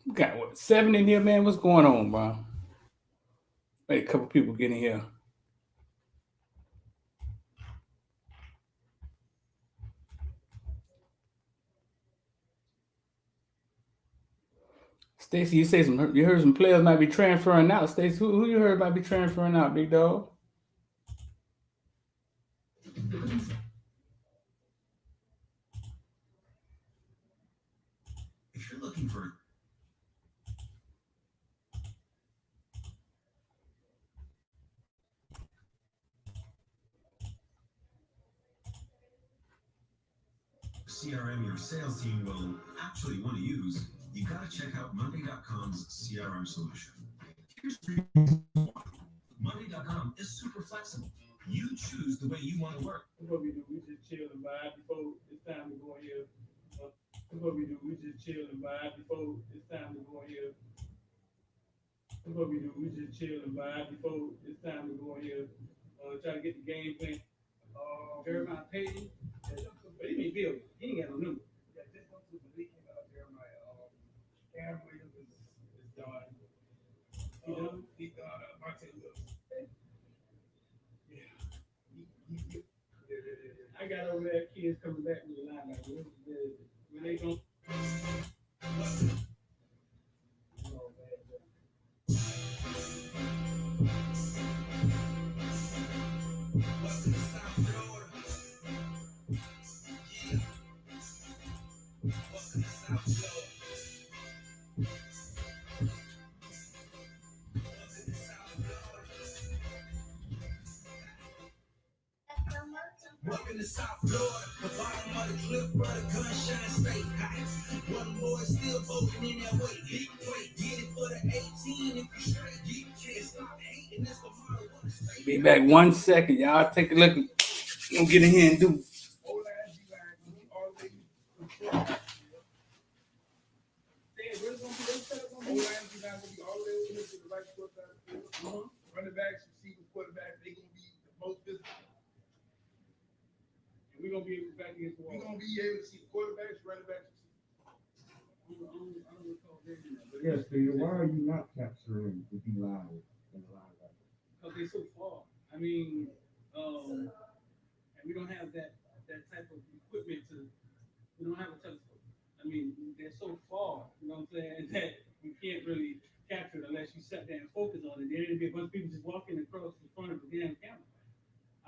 We got what 7 in here, man? What's going on, bro? Wait, a couple people getting here. Stacy, you say you heard some players might be transferring out. Stacy, who you heard might be transferring out, big dog? If you're looking for CRM your sales team will actually want to use, you got to check out Monday.com's CRM solution. Here's Monday.com is super flexible. You choose the way you want to work. What we do, we just chill and vibe before it's time to go in here. What we do, we just chill and vibe before it's time to go in here. What we do, we just chill and vibe before it's time to go in here. Try to get the game plan. Jeremiah Payton, but he ain't build. He ain't got no number. Yeah, just go to the league. Jeremiah, Aaron Williams is done. He done. Monte Williams. I got over there kids coming back with the linebacker. When they go. Welcome to South Florida, the bottom of the cliff where the gunshine stay high. One boy still voting in that way. Big play, get it for the 18. If you straight, you can't stop hating. That's the motto. Be back 1 second, y'all. Take a look. Gonna get in here and do. Running backs, receivers, quarterbacks, they gonna be the most visible. We're gonna be able to back against the wall. We're gonna be able to see the quarterbacks, running backs. Yes, Peter. Why are you not capturing the D line and the linebacker? Because they're so far. I mean, and we don't have that type of equipment to. We don't have a telescope. I mean, they're so far. You know what I'm saying? That you can't really capture it unless you sit there and focus on it. Then it'll be a bunch of people just walking across the front of the damn camera.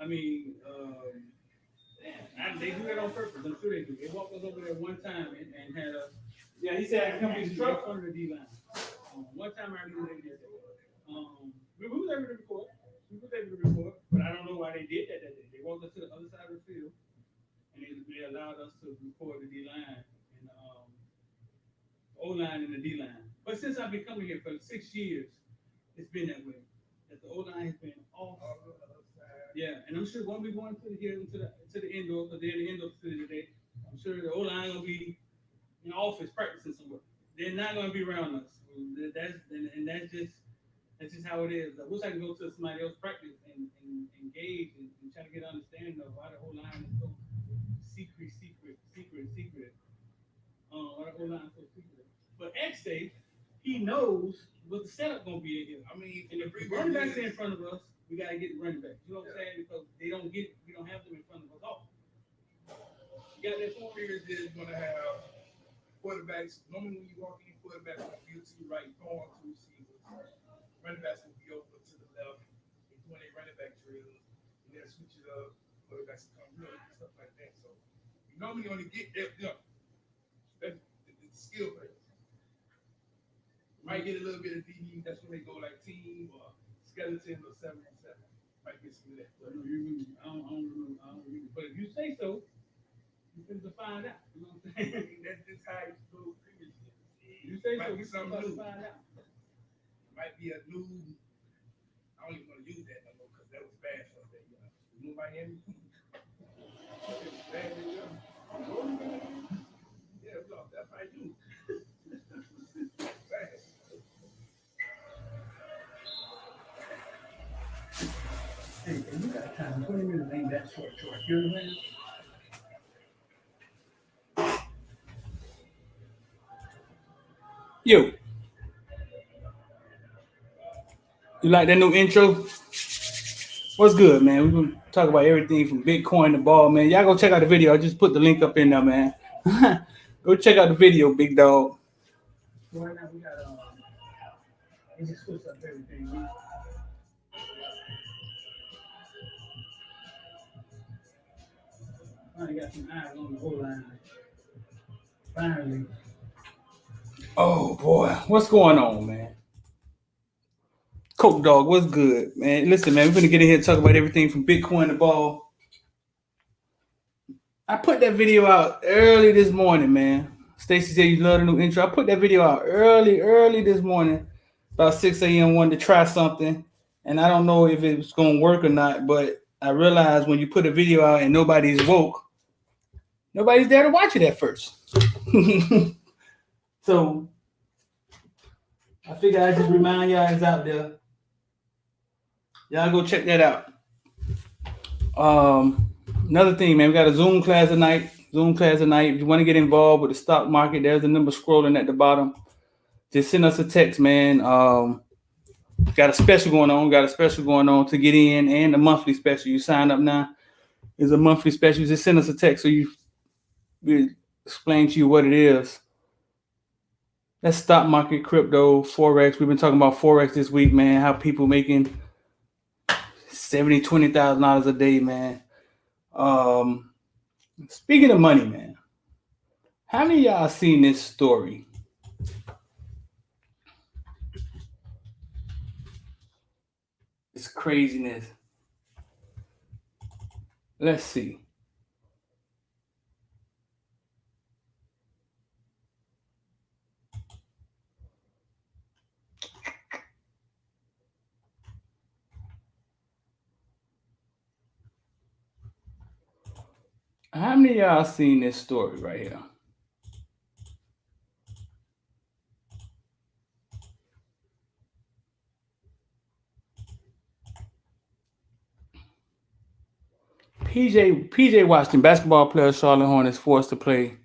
I mean. They do that on purpose. I'm sure they do. They walked us over there one time and had us. Yeah, he said I come in the truck under the D line. One time I remember they did that. We was able to record. But I don't know why they did that day. They walked us to the other side of the field, and they allowed us to record the D line and O line and the D line. But since I've been coming here for 6 years, it's been that way. That the O line has been off. Yeah, and I'm sure when we going to the indoor, because they're in the indoor facility today, I'm sure the O-line gonna be in the office practicing somewhere. They're not gonna be around us. That's just how it is. I wish I could go to somebody else practice and engage and try to get an understanding of why the O-line is so secret. Why the O-line is so secret. But X-Day, he knows what the setup gonna be in here. I mean, and if the running backs in front of us, we gotta get the running back. You know what I'm saying? Because we don't have them in front of us all. You got that point? Period is gonna have quarterbacks. Normally when you walk in, quarterbacks will be to your right, throwing to receivers. Running backs will be over to the left. They're doing their running back drills. And they'll switch it up. Quarterbacks will come real and stuff like that. So you normally only get that, that's the skill players. Might get a little bit of DD. That's when they go like team or skeleton or 7-on-7. Might get some of that. But I don't really. But if you say so, you can find out. You know what I'm saying? That's just how it's go previously. You say so, you can find out. Might be a new. I don't even want to use that no more because that was bad for that. New Miami. Bad. Yeah, that's how I do. Hey, you got time. 20 minutes ain't that short. You know what I'm saying? Yo, You like that new intro? What's good, man? We're gonna talk about everything from Bitcoin to ball, man. Y'all go check out the video. I just put the link up in there, man. Go check out the video, big dog. Right now we got we just switch up everything. Finally got some eyes on the whole line. Finally. Oh boy, what's going on, man? Coke Dog, what's good, man? Listen, man, we're gonna get in here and talk about everything from Bitcoin to ball. I put that video out early this morning, man. Stacy said you love the new intro. I put that video out early this morning, about 6 a.m. wanted to try something. And I don't know if it was gonna work or not, but I realized when you put a video out and nobody's woke, nobody's there to watch it at first. So I figured I'd just remind y'all it's out there. Y'all go check that out. Another thing, man, we got a Zoom class tonight. If you want to get involved with the stock market, there's a number scrolling at the bottom. Just send us a text, man. Got a special going on to get in, and a monthly special. You sign up now. There's a monthly special. Just send us a text so we explain to you what it is. That's stock market, crypto, Forex. We've been talking about Forex this week, man. How people making $70,000, $20,000 a day, man. Speaking of money, man, how many of y'all seen this story? It's craziness. Let's see. How many of y'all seen this story right here? PJ Washington, basketball player, Charlotte Hornets, forced to play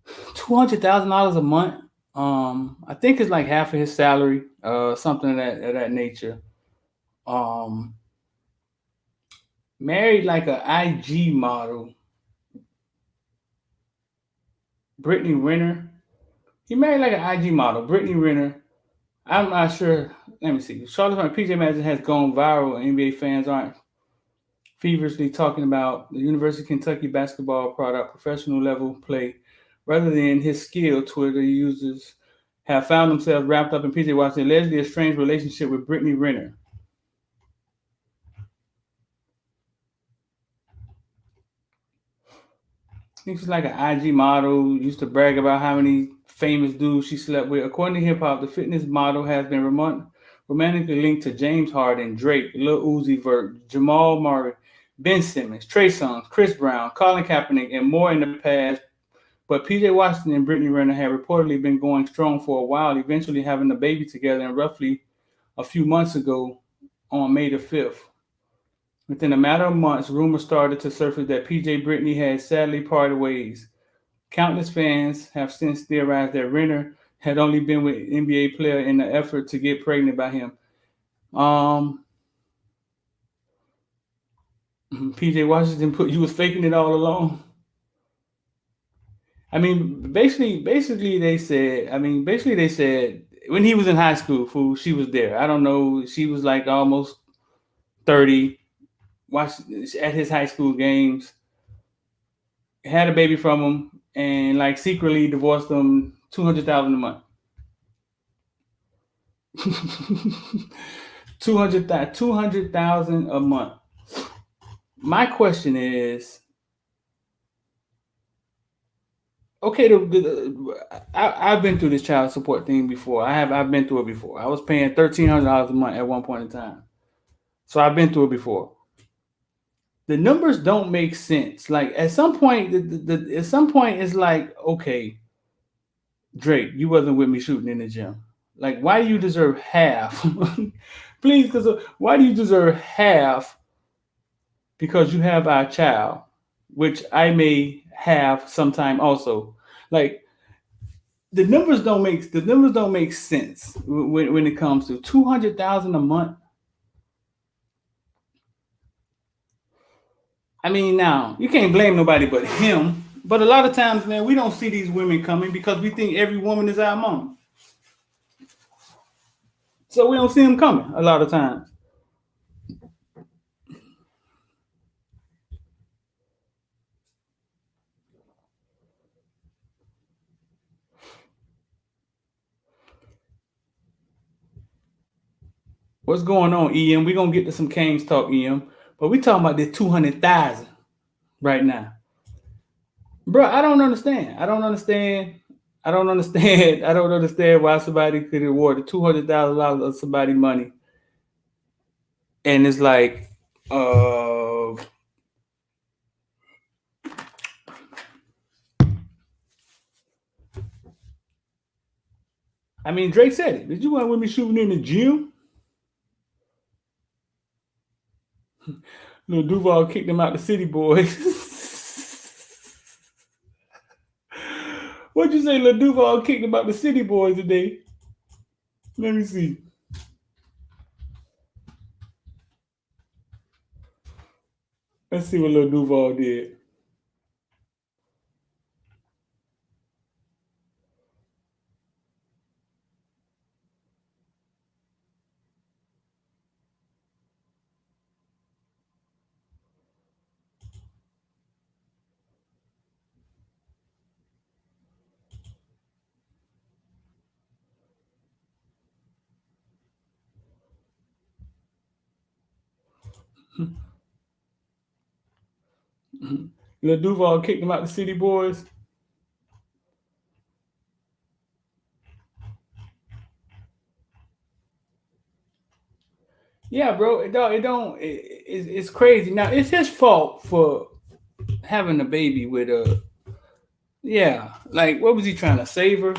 $200,000 a month. I think it's like half of his salary, something of that nature. Married like an IG model, Brittany Renner. He married like an IG model, Brittany Renner. I'm not sure. Let me see. Charlotte Hornets, PJ Washington has gone viral, and NBA fans aren't feverishly talking about the University of Kentucky basketball product, professional level play, rather than his skill. Twitter users have found themselves wrapped up in PJ Washington's allegedly a strange relationship with Brittany Renner. I think she's like an IG model, used to brag about how many famous dudes she slept with. According to Hip Hop, the fitness model has been romantically linked to James Harden, Drake, Lil Uzi Vert, Jamal Murray, Ben Simmons, Trey Songz, Chris Brown, Colin Kaepernick, and more in the past. But PJ Washington and Brittany Renner have reportedly been going strong for a while, eventually having a baby together, and roughly a few months ago on May the 5th. Within a matter of months, rumors started to surface that PJ Brittany had sadly parted ways. Countless fans have since theorized that Renner had only been with an NBA player in the effort to get pregnant by him. PJ Washington you was faking it all along. I mean, basically they said when he was in high school, she was there. I don't know, she was like almost 30, watched at his high school games, had a baby from him, and like secretly divorced him $200,000 a month. $200,000 a month. My question is, okay, I've been through this child support thing before. I've been through it before. I was paying $1,300 a month at one point in time, so I've been through it before. The numbers don't make sense. Like at some point, it's like, okay, Drake, you wasn't with me shooting in the gym. Like, why do you deserve half? Please, because why do you deserve half? Because you have our child, which I may have sometime also. Like, the numbers don't make sense when it comes to 200,000 a month. I mean, now you can't blame nobody but him. But a lot of times, man, we don't see these women coming because we think every woman is our mom. So we don't see them coming a lot of times. What's going on, EM? We're gonna get to some Canes talk, EM. But we talking about this 200,000 right now. Bro, I don't understand. I don't understand. I don't understand. I don't understand why somebody could award $200,000 of somebody money. And it's like, I mean, Drake said it. Did you want women shooting in the gym? Lil Duval kicked him out the City Boys. What'd you say, Lil Duval kicked him out the City Boys today? Let me see. Let's see what Lil Duval did. Lil Duval kicked him out the City Boys. Yeah, bro. It's crazy. Now it's his fault for having a baby with a. Yeah, like what was he trying to save her?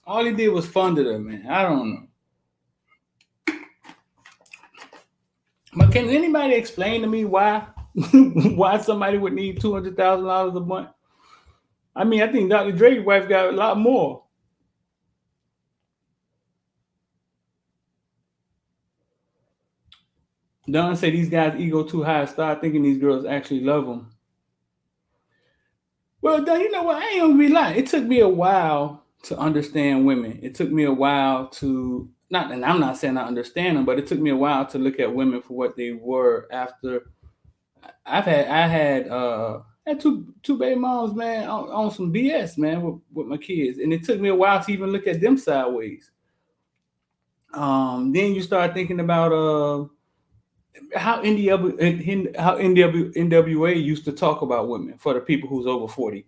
All he did was funded her, man. I don't know. But can anybody explain to me why why somebody would need $200,000 a month? I mean, I think Dr. Dre's wife got a lot more. Don say these guys' ego too high. Start thinking these girls actually love them. Well, Don, you know what? I ain't gonna be lying. It took me a while to understand women. It took me a while to not, and I'm not saying I understand them, but it took me a while to look at women for what they were after. I had two baby moms, man, on some BS, man, with my kids, and it took me a while to even look at them sideways. Then you start thinking about how NWA used to talk about women for the people who's over 40.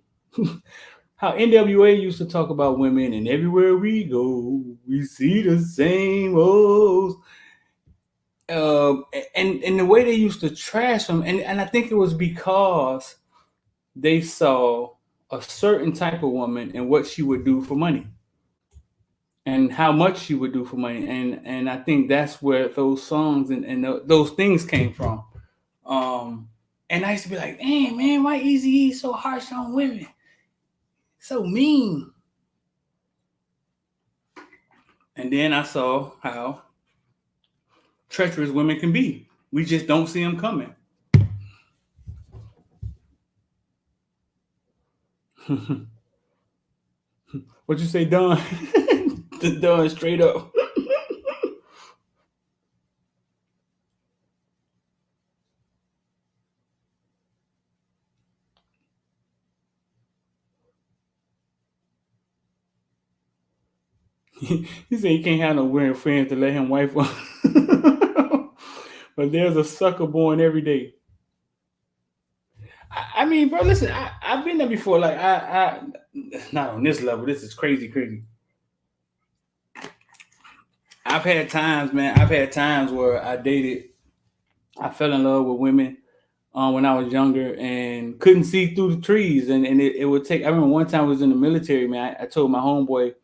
How NWA used to talk about women, and everywhere we go, we see the same old. And the way they used to trash them, and I think it was because they saw a certain type of woman and what she would do for money, and how much she would do for money, and I think that's where those songs and those things came from. And I used to be like, "Damn, man, why Eazy-E so harsh on women? So mean." And then I saw how treacherous women can be. We just don't see them coming. What you say, Don? Don, straight up. He said he can't have no weird friends to let him wife on. But there's a sucker born every day. I mean, bro, listen, I've been there before. Like, I not on this level. This is crazy. I've had times, man. I've had times where I fell in love with women when I was younger and couldn't see through the trees. And it would take, I remember one time I was in the military, man. I told my homeboy,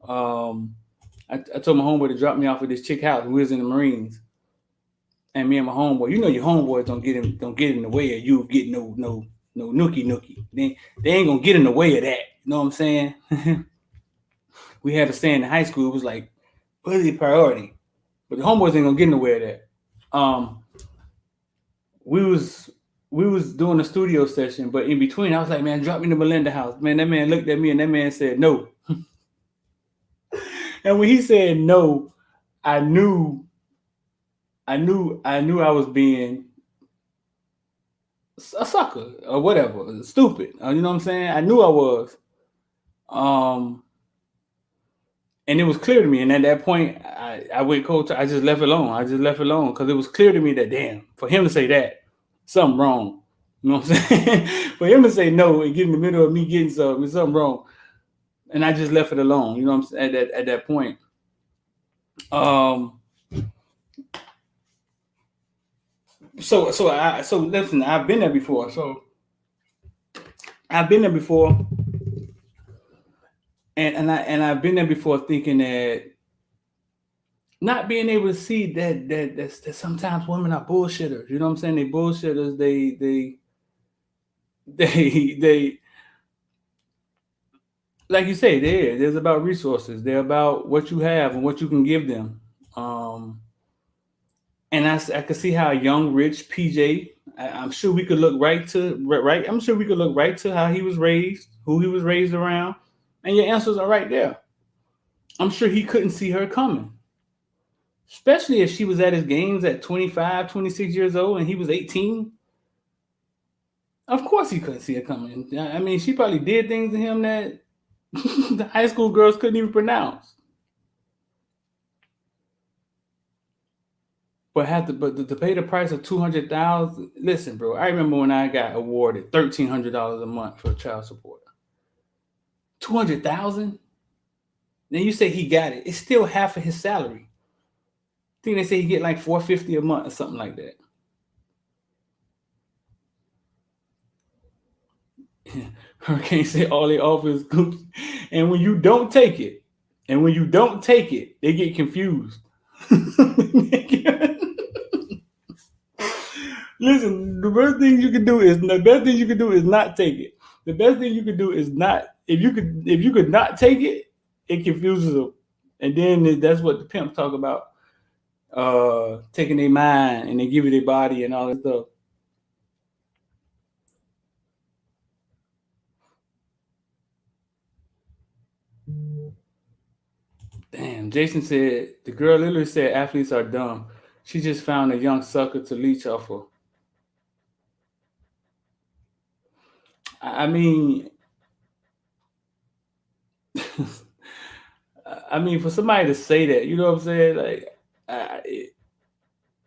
I told my homeboy to drop me off at this chick house. We was in the Marines. And me and my homeboy, you know, your homeboys don't get in the way of you getting no nookie. They ain't gonna get in the way of that. You know what I'm saying? we had a saying in high school. It was like, pussy priority. But the homeboys ain't gonna get nowhere there. We was doing a studio session, but in between, I was like, man, drop me to Melinda house. Man, that man looked at me and that man said no. And when he said no, I knew I was being a sucker or whatever, stupid. You know what I'm saying? I knew I was. And it was clear to me. And at that point, I went cold. I just left it alone. I just left it alone because it was clear to me that, damn, for him to say that, something wrong. You know what I'm saying? For him to say no and get in the middle of me getting something wrong. And I just left it alone. You know what I'm saying? At that point. So listen, I've been there before. I've been there before. And I've been there before thinking that not being able to see that sometimes women are bullshitters. You know what I'm saying? They bullshitters. They like you say, there's about resources. They're about what you have and what you can give them. And I could see how young, rich PJ. I'm sure we could look right. I'm sure we could look right to how he was raised, who he was raised around, and your answers are right there. I'm sure he couldn't see her coming, especially if she was at his games at 25, 26 years old, and he was 18. Of course, he couldn't see her coming. I mean, she probably did things to him that the high school girls couldn't even pronounce. But to pay the price of $200,000. Listen, bro. I remember when I got awarded $1,300 a month for child support. $200,000. Then you say he got it. It's still half of his salary. I think they say he get like $450 a month or something like that. Hurricane said all they offer is Gucci. And when you don't take it, they get confused. Listen, the best thing you can do is not take it. The best thing you can do is not if you could not take it, it confuses them. And then that's what the pimps talk about. Taking their mind and they give you their body and all that stuff. Damn, Jason said the girl literally said athletes are dumb. She just found a young sucker to leech off of. I mean, for somebody to say that, you know what I'm saying? Like,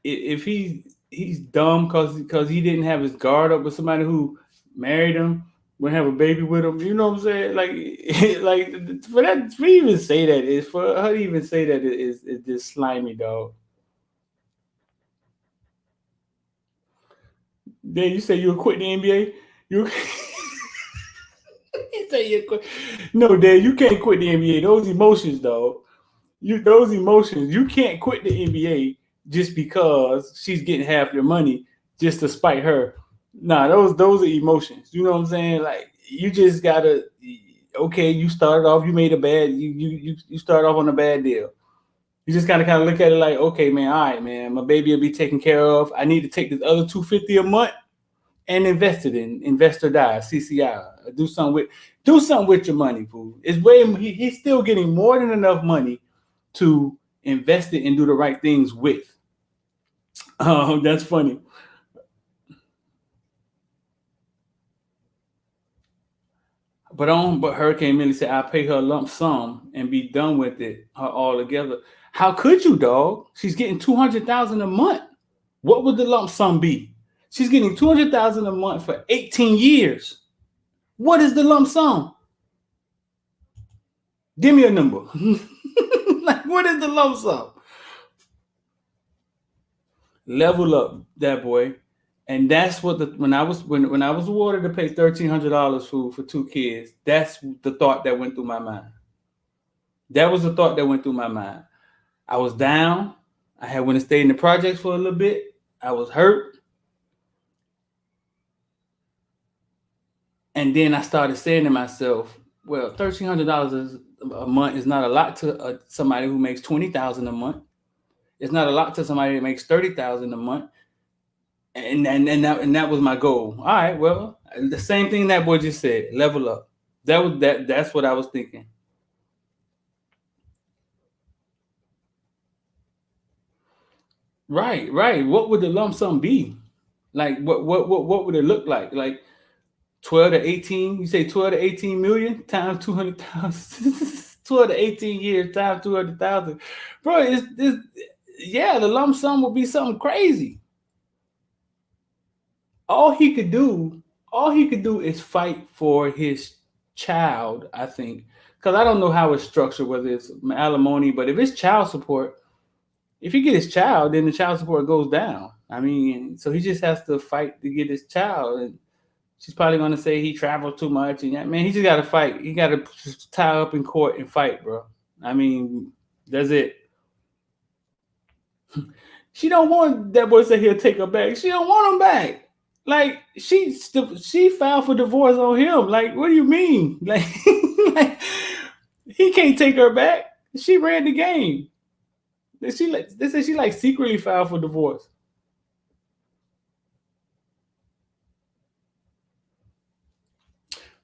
if he's dumb because he didn't have his guard up with somebody who married him, would have a baby with him, you know what I'm saying? Like, like for even say that is for her to even say that is just slimy, dog. Then you say you'll quit the NBA? You say you quit? No, Dad, you can't quit the NBA. Those emotions, dog. You can't quit the NBA just because she's getting half your money just to spite her. Nah, those are emotions. You know what I'm saying? Like you just gotta. Okay, you started off. You made a bad. You started off on a bad deal. You just gotta kind of look at it like, okay, man, all right, man, my baby will be taken care of. I need to take this other $250 a month and invest it in Invest or Die, CCI. Do something with your money, fool. It's he's still getting more than enough money to invest it and do the right things with. That's funny. But Hurricane Millie said, I'll pay her a lump sum and be done with it all together. How could you, dog? She's getting $200,000 a month. What would the lump sum be? She's getting $200,000 a month for 18 years. What is the lump sum? Give me a number. Like, what is the lump sum? Level up, that boy. And that's what when I was awarded to pay $1,300 for 2 kids, that's the thought that went through my mind. That was the thought that went through my mind. I was down. I had went and stayed in the projects for a little bit. I was hurt. And then I started saying to myself, well, $1,300 a a month is not a lot to somebody who makes 20,000 a month. It's not a lot to somebody that makes 30,000 a month. And that was my goal. All right, well, the same thing that boy just said. Level up. That's what I was thinking. Right, right. What would the lump sum be? Like what would it look like? Like 12 to 18, you say 12 to 18 million times 200,000. 12 to 18 years times 200,000. Bro, it's yeah, the lump sum would be something crazy. All he could do, all he could do is fight for his child, I think. Because I don't know how it's structured, whether it's alimony, but if it's child support, if he get his child, then the child support goes down. I mean, so he just has to fight to get his child. And she's probably gonna say he traveled too much, and man, he just gotta fight. He gotta tie up in court and fight, bro. I mean, that's it. She don't want that boy say he'll take her back. She don't want him back. Like she filed for divorce on him. Like, what do you mean? Like, like he can't take her back. She ran the game. They said she like secretly filed for divorce.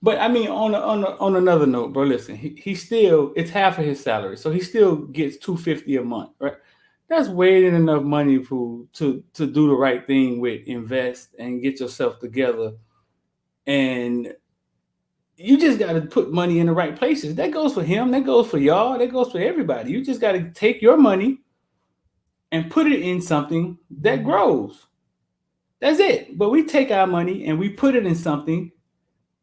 But I mean, on another note, bro, listen, he still it's half of his salary, so he still gets $250 a month, right? That's way than enough money for to do the right thing with, invest and get yourself together, and you just got to put money in the right places. That goes for him. That goes for y'all. That goes for everybody. You just got to take your money and put it in something that grows. That's it. But we take our money and we put it in something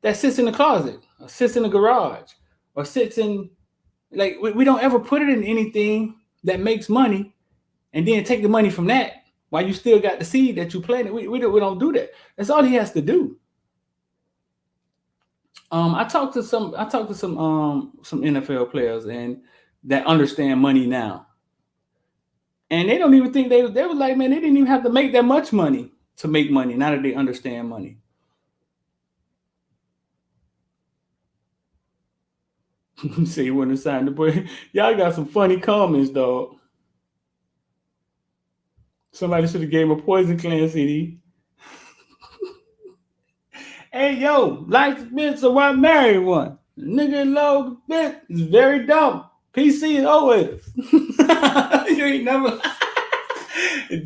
that sits in the closet, or sits in the garage, or sits in like we don't ever put it in anything that makes money, and then take the money from that while you still got the seed that you planted. We don't do that. That's all he has to do. I talked to some some NFL players and that understand money now, and they don't even think they were like, man, they didn't even have to make that much money to make money. Now that they understand money. Say you wouldn't have signed the boy. Y'all got some funny comments, dog. Somebody should have gave him a Poison Clan CD. Hey, yo, life's bitch, so why marry one? Nigga low bitch is very dumb. PC is always. You ain't never.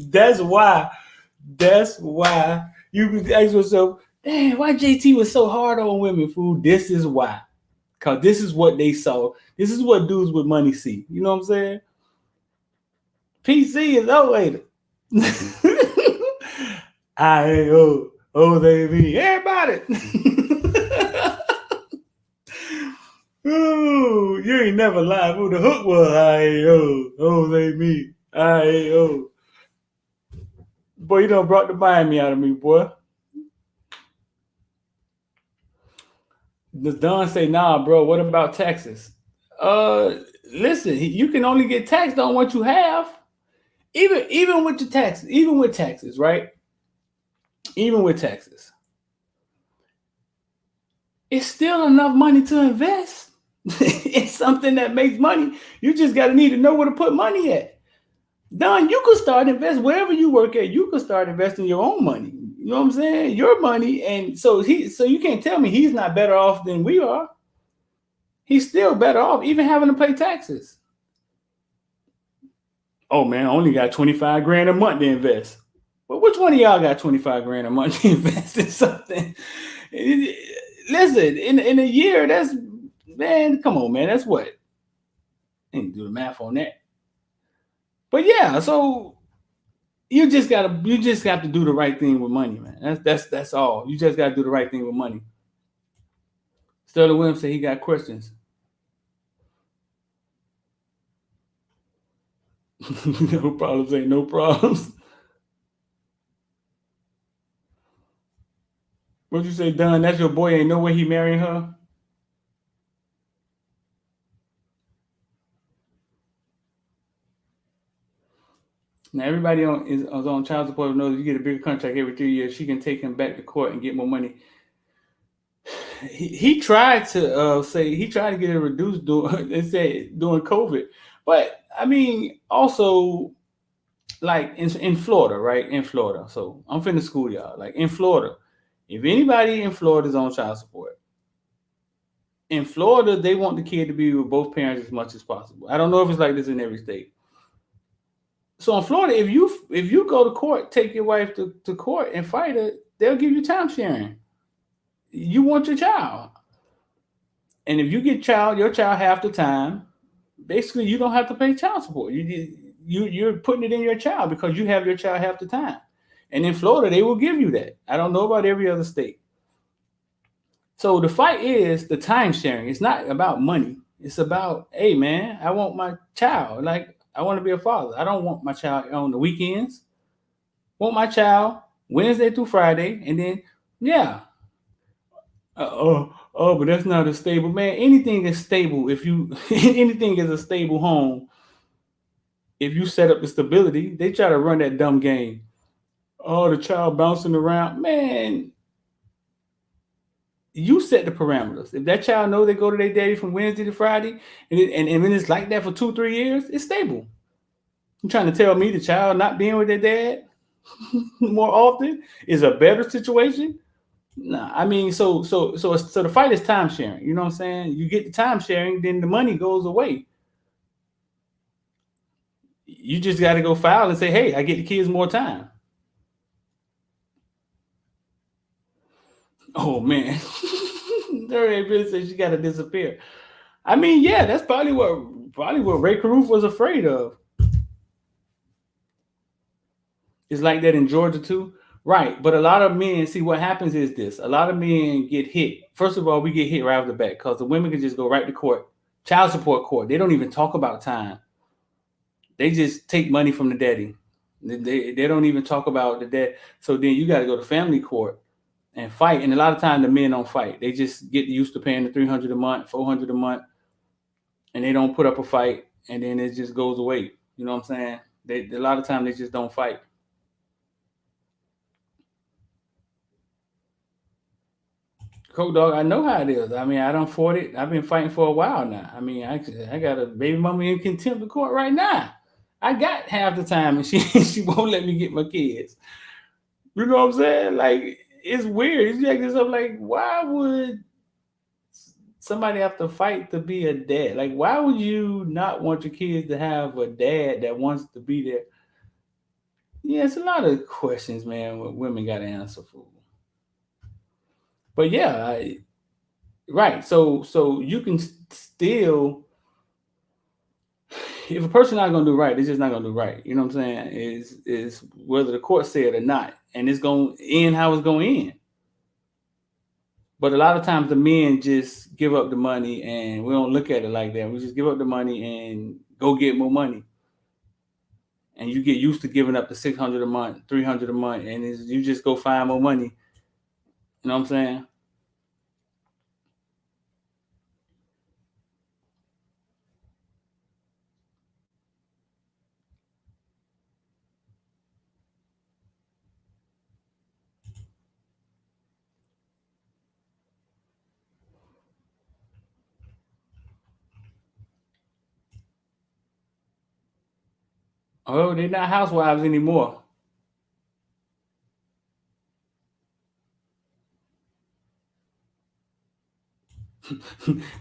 That's why. That's why you can ask yourself, damn, why JT was so hard on women, fool? This is why. Because this is what they saw. This is what dudes with money see. You know what I'm saying? PC is always. they be everybody. Ooh, you ain't never lied. Who the hook was? They me. Boy, you done brought the Miami out of me, boy. Does Don say, nah, bro, what about taxes? Listen, you can only get taxed on what you have. Even with your taxes, even with taxes, right? Even with taxes. It's still enough money to invest. It's something that makes money. You just got to need to know where to put money at. Don, you could start investing wherever you work at. You could start investing your own money. You know what I'm saying? Your money. And so you can't tell me he's not better off than we are. He's still better off even having to pay taxes. Oh man, I only got 25 grand a month to invest. But which one of y'all got 25 grand a month to invest in something? Listen, in a year, that's, man, come on, man. That's what? I didn't do the math on that. But yeah, so you just have to do the right thing with money, man. That's all. You just gotta do the right thing with money. Sterling Williams said he got questions. No problems ain't no problems. What you say, Don? That's your boy. Ain't no way he marrying her. Now everybody is on child support knows you get a bigger contract every 3 years. She can take him back to court and get more money. he tried to say he tried to get it reduced during they said during COVID, but I mean also like in Florida, right? In Florida, so I'm finna school y'all. Like in Florida, if anybody in Florida is on child support, in Florida they want the kid to be with both parents as much as possible. I don't know if it's like this in every state. So in Florida, if you go to court, take your wife to court and fight it, they'll give you time sharing. You want your child, and if you get your child half the time, basically you don't have to pay child support. You're putting it in your child because you have your child half the time. And in Florida, they will give you that. I don't know about every other state. So the fight is the time sharing. It's not about money. It's about, hey man, I want my child. Like I want to be a father. I don't want my child on the weekends. I want my child Wednesday through Friday, and then yeah. But that's not a stable man. Anything is stable if you anything is a stable home if you set up the stability. They try to run that dumb game. Oh, the child bouncing around. Man, you set the parameters. If that child know they go to their daddy from Wednesday to Friday, and when it's like that for 2 3 years, it's stable. You trying to tell me the child not being with their dad more often is a better situation? Nah, I mean, so the fight is time sharing. You know what I'm saying? You get the time sharing, then the money goes away. You just got to go file and say, hey, I get the kids more time. Oh man, Dirty bitch said she got to disappear. I mean, yeah, that's probably what Ray Caruth was afraid of. It's like that in Georgia too, right? But a lot of men see what happens is this: a lot of men get hit. First of all, we get hit right off the bat because the women can just go right to court, child support court. They don't even talk about time. They just take money from the daddy. They don't even talk about the dad. So then you got to go to family court and fight. And a lot of times the men don't fight. They just get used to paying the 300 a month, 400 a month, and they don't put up a fight. And then it just goes away. You know what I'm saying? A lot of times they just don't fight. Coke dog, I know how it is. I mean, I don't fought it. I've been fighting for a while now. I mean, I got a baby mama in contempt of court right now. I got half the time, and she she won't let me get my kids. You know what I'm saying? Like it's weird. You ask yourself, like, why would somebody have to fight to be a dad? Like, why would you not want your kids to have a dad that wants to be there? Yeah, it's a lot of questions, man. What women got to answer for. But yeah, right. So you can still, if a person not gonna do right, they're just not gonna do right. You know what I'm saying? Is whether the court said or not, and it's gonna end how it's gonna end. But a lot of times the men just give up the money, and we don't look at it like that. We just give up the money and go get more money. And you get used to giving up the 600 a month, 300 a month, and you just go find more money. You know what I'm saying? Oh, they're not housewives anymore.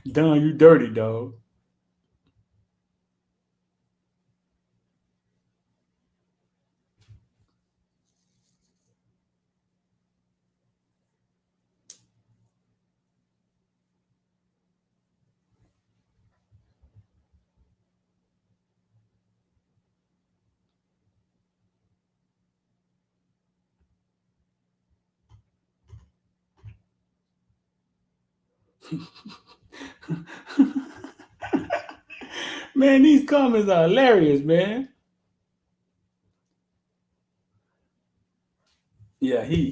Done, you dirty dog. Man, these comments are hilarious, man. Yeah, he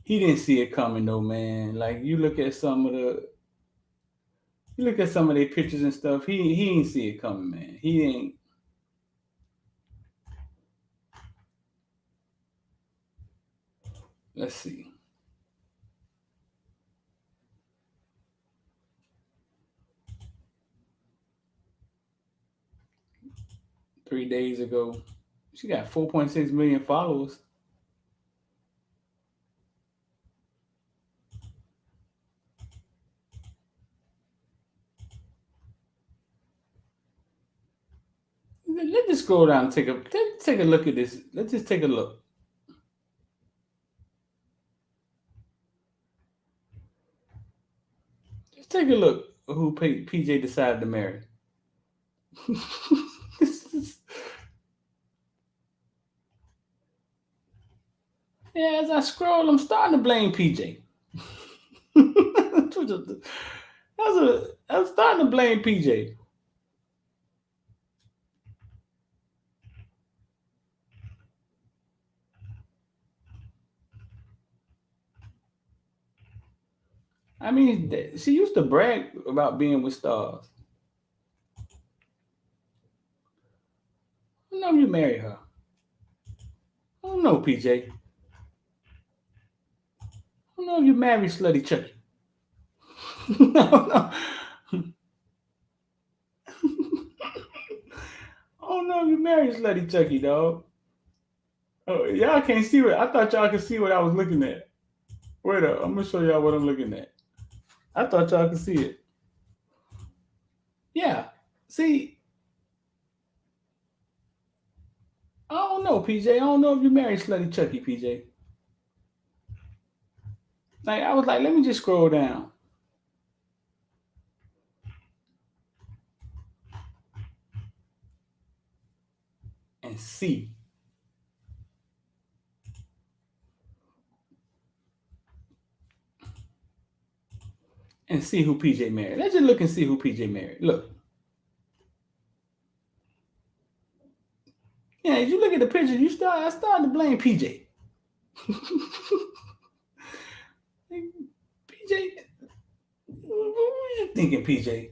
didn't see it coming though, man. Like you look at some of their pictures and stuff. He didn't see it coming, man. He didn't. Let's see. 3 days ago. She got 4.6 million followers. Let's just scroll down and take a look at this. Let's just take a look. Just take a look who PJ decided to marry. Yeah, as I scroll, I'm starting to blame PJ. I'm starting to blame PJ. I mean, she used to brag about being with stars. I don't know if you married her. I don't know, PJ. I don't know if you married Slutty Chucky. No, no. I don't know if you married Slutty Chucky, dog. Oh, y'all can't see what I thought y'all could see what I was looking at. Wait up, I'm gonna show y'all what I'm looking at. I thought y'all could see it. Yeah. See, I don't know, PJ. I don't know if you married Slutty Chucky, PJ. Like I was like, let me just scroll down and see. And see who PJ married. Let's just look and see who PJ married. Look. Yeah, as you look at the picture, I started to blame PJ. PJ, what were you thinking, PJ?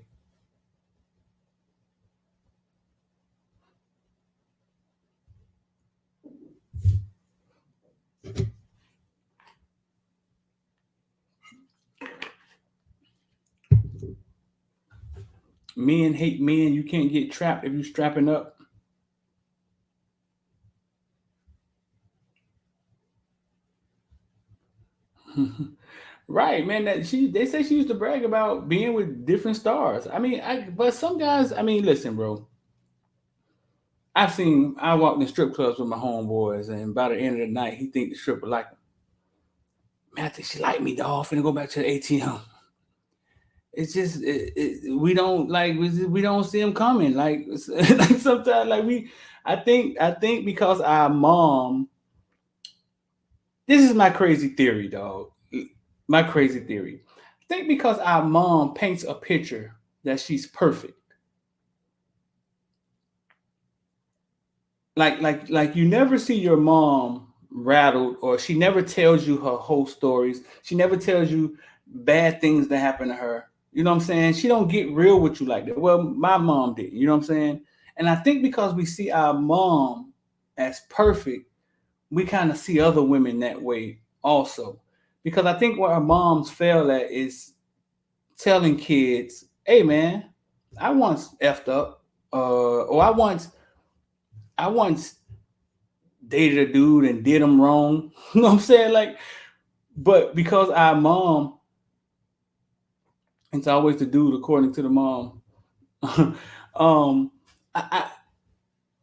Men hate men. You can't get trapped if you strapping up. Right, man. They say she used to brag about being with different stars. I mean, but some guys. I mean, listen, bro. I walked in strip clubs with my homeboys, and by the end of the night, he think the stripper like him. Man, I think she like me, dog. Finna go back to the ATM. It's just we don't like we don't see him coming. Like like sometimes like we. I think because our mom. This is my crazy theory, dog. My crazy theory. I think because our mom paints a picture that she's perfect. Like you never see your mom rattled, or she never tells you her whole stories. She never tells you bad things that happen to her. You know what I'm saying? She don't get real with you like that. Well, my mom did. You know what I'm saying? And I think because we see our mom as perfect, we kind of see other women that way also. Because I think where our moms fail at is telling kids, "Hey, man, I once effed up, or I once dated a dude and did him wrong." You know what I'm saying? Like, but because our mom, it's always the dude according to the mom. I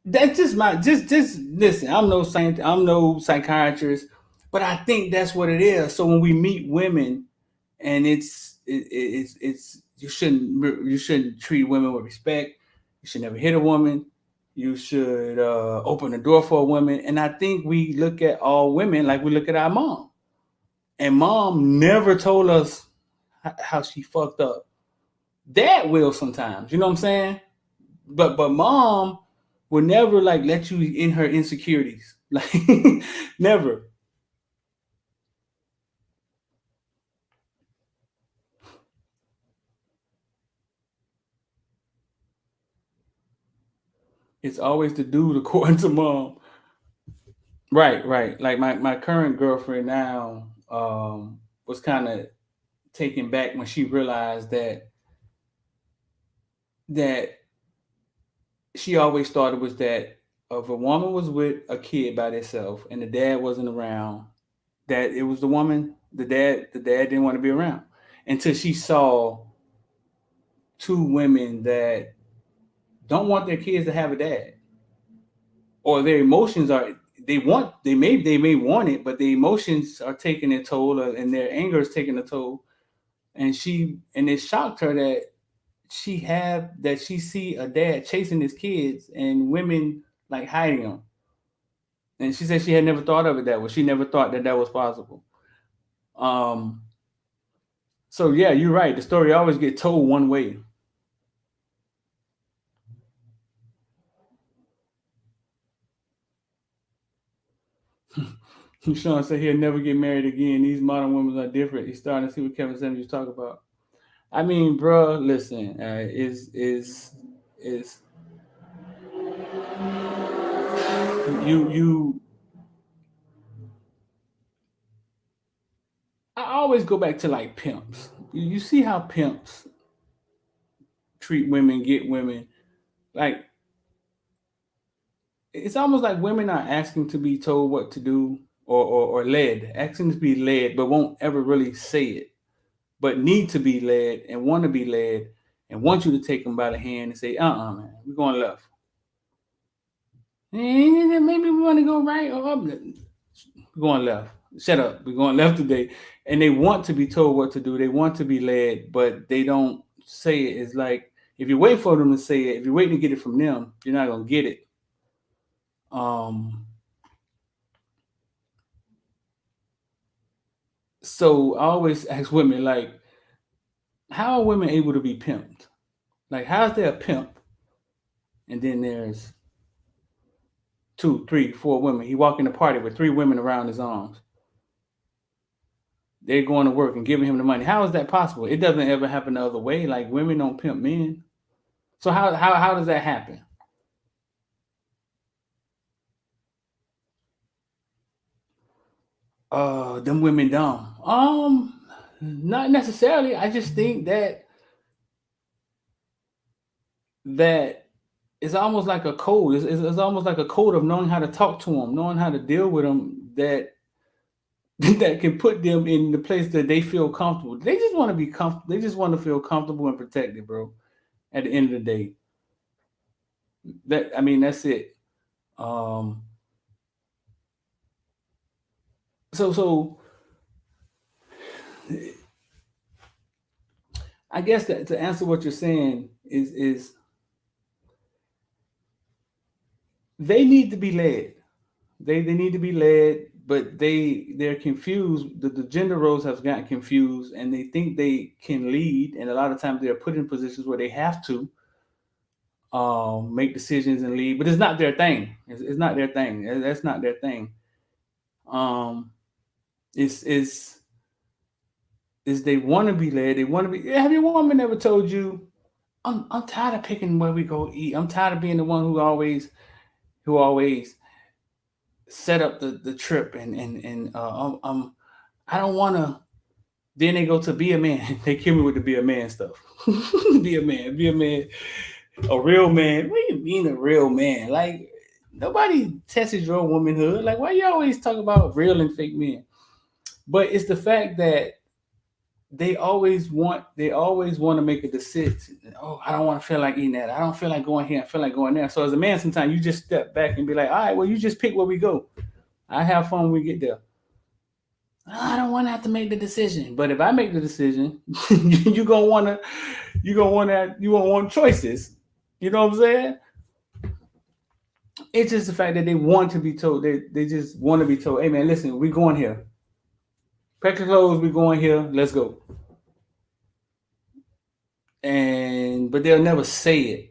that's just my just listen. I'm no psychiatrist, but I think that's what it is. So when we meet women, and it's you shouldn't treat women with respect. You should never hit a woman. You should open the door for a woman. And I think we look at all women like we look at our mom. And mom never told us how she fucked up. Dad will sometimes, you know what I'm saying? But mom will never like let you in her insecurities. Like never. It's always the dude according to mom. Right, right. Like my current girlfriend now was kind of taken back when she realized that she always thought it was that if a woman was with a kid by themselves and the dad wasn't around, that it was the woman, the dad didn't want to be around until she saw two women that don't want their kids to have a dad, or their emotions are they may want it, but the emotions are taking a toll, and their anger is taking a toll, and it shocked her that she see a dad chasing his kids and women like hiding them, and she said she had never thought of it that way. She never thought that that was possible. Um, so yeah, you're right. The story always get told one way. Sean said he'll never get married again. These modern women are different. He's starting to see what Kevin Samuels talk about. I mean, bro, listen, is you? I always go back to like pimps. You see how pimps treat women, get women. Like it's almost like women are asking to be told what to do, or led, asking to be led, but won't ever really say it, but need to be led and want to be led and want you to take them by the hand and say, man, we're going left. Maybe we want to go right or up. We're going left. Shut up. We're going left today. And they want to be told what to do. They want to be led, but they don't say it. It's like if you wait for them to say it, if you're waiting to get it from them, you're not gonna get it. Um, so I always ask women like, how are women able to be pimped? Like, how's there a pimp? And then there's two, three, four women. He walk in the party with three women around his arms. They're going to work and giving him the money. How is that possible? It doesn't ever happen the other way. Like women don't pimp men. So how does that happen? Them women dumb. Not necessarily. I just think that it's almost like a code. It's almost like a code of knowing how to talk to them, knowing how to deal with them. That that can put them in the place that they feel comfortable. They just want to be comfortable. They just want to feel comfortable and protected, bro. At the end of the day, that's it. Um, so I guess that to answer what you're saying is they need to be led. They need to be led, but they're confused. The gender roles have gotten confused, and they think they can lead, and a lot of times they're put in positions where they have to make decisions and lead, but it's not their thing. It's not their thing. That's not their thing. Um, it's is they want to be led. They want to be. Have your woman ever told you, I'm tired of picking where we go eat. I'm tired of being the one who always set up the trip, I don't want to. Then they go to be a man. They kill me with the be a man stuff. Be a man. Be a man. A real man. What do you mean a real man? Like nobody tested your womanhood. Like why you always talk about real and fake men? But it's the fact that they always want to make a decision. Oh, I don't want to feel like eating that. I don't feel like going here. I feel like going there. So as a man, sometimes you just step back and be like, all right, well, you just pick where we go. I have fun when we get there. I don't want to have to make the decision. But if I make the decision, you're gonna wanna you gonna want choices. You know what I'm saying? It's just the fact that they want to be told. They just want to be told, hey man, listen, we going here. Pack your clothes, we going here, let's go. But they'll never say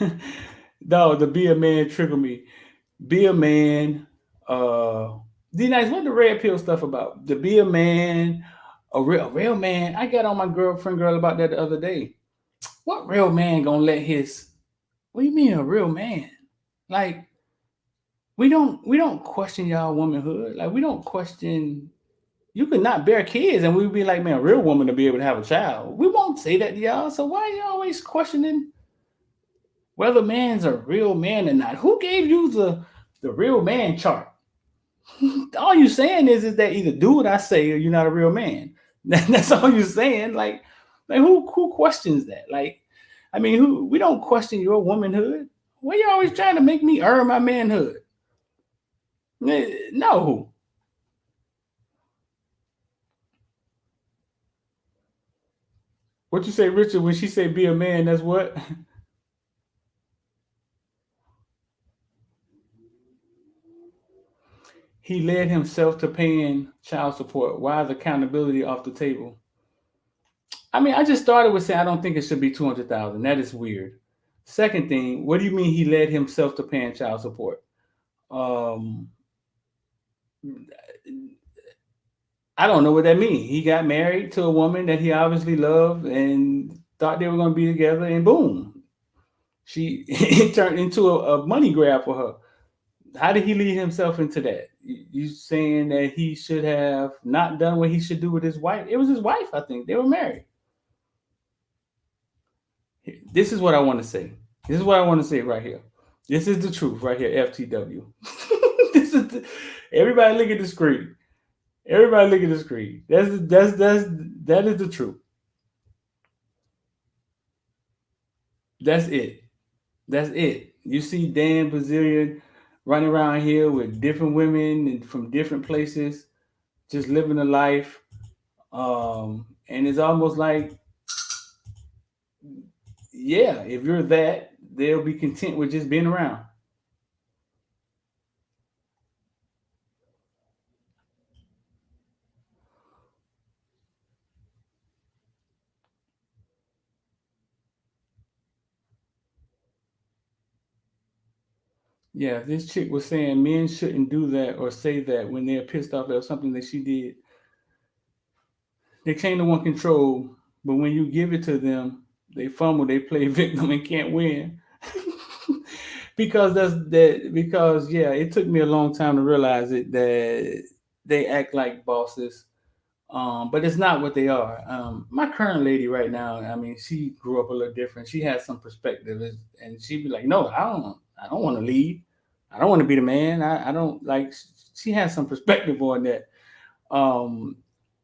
it. No, the be a man trigger me. Be a man. D-Nice, what the red pill stuff about? The be a man, a real man. I got on my girlfriend girl about that the other day. What real man gonna let his? What do you mean a real man? Like we don't question y'all womanhood. Like we don't question. you could not bear kids, and we'd be like, man, a real woman to be able to have a child. We won't say that to y'all. So why are you always questioning whether man's a real man or not? Who gave you the real man chart? All you saying is that either do what I say or you're not a real man. That's all you're saying. Like who questions that? Like, I mean, who we don't question your womanhood. Why you always trying to make me earn my manhood? No. What you say, Richard? When she say be a man, that's what? He led himself to paying child support. Why is accountability off the table? I mean, I just started with saying I don't think it should be 200,000. That is weird. Second thing, what do you mean he led himself to paying child support? Um, I don't know what that means. He got married to a woman that he obviously loved and thought they were going to be together, and boom, she it turned into a money grab for her. How did he lead himself into that? You saying that he should have not done what he should do with his wife? It was his wife, I think. They were married. This is what I want to say. This is what I want to say right here. This is the truth right here, FTW. This is everybody look at the screen. Everybody look at the screen. That is the truth. That's it. That's it. You see Dan Bazillion running around here with different women and from different places, just living a life. And it's almost like, yeah, if you're that, they'll be content with just being around. Yeah, this chick was saying men shouldn't do that or say that when they're pissed off at something that she did. They claim to want control, but when you give it to them, they fumble, they play victim and can't win. Because that's that because yeah, it took me a long time to realize it that they act like bosses. But it's not what they are. My current lady right now, I mean, she grew up a little different. She has some perspective, and she'd be like, "No, I don't want to lead. I don't want to be the man. I don't like." She has some perspective on that. Um,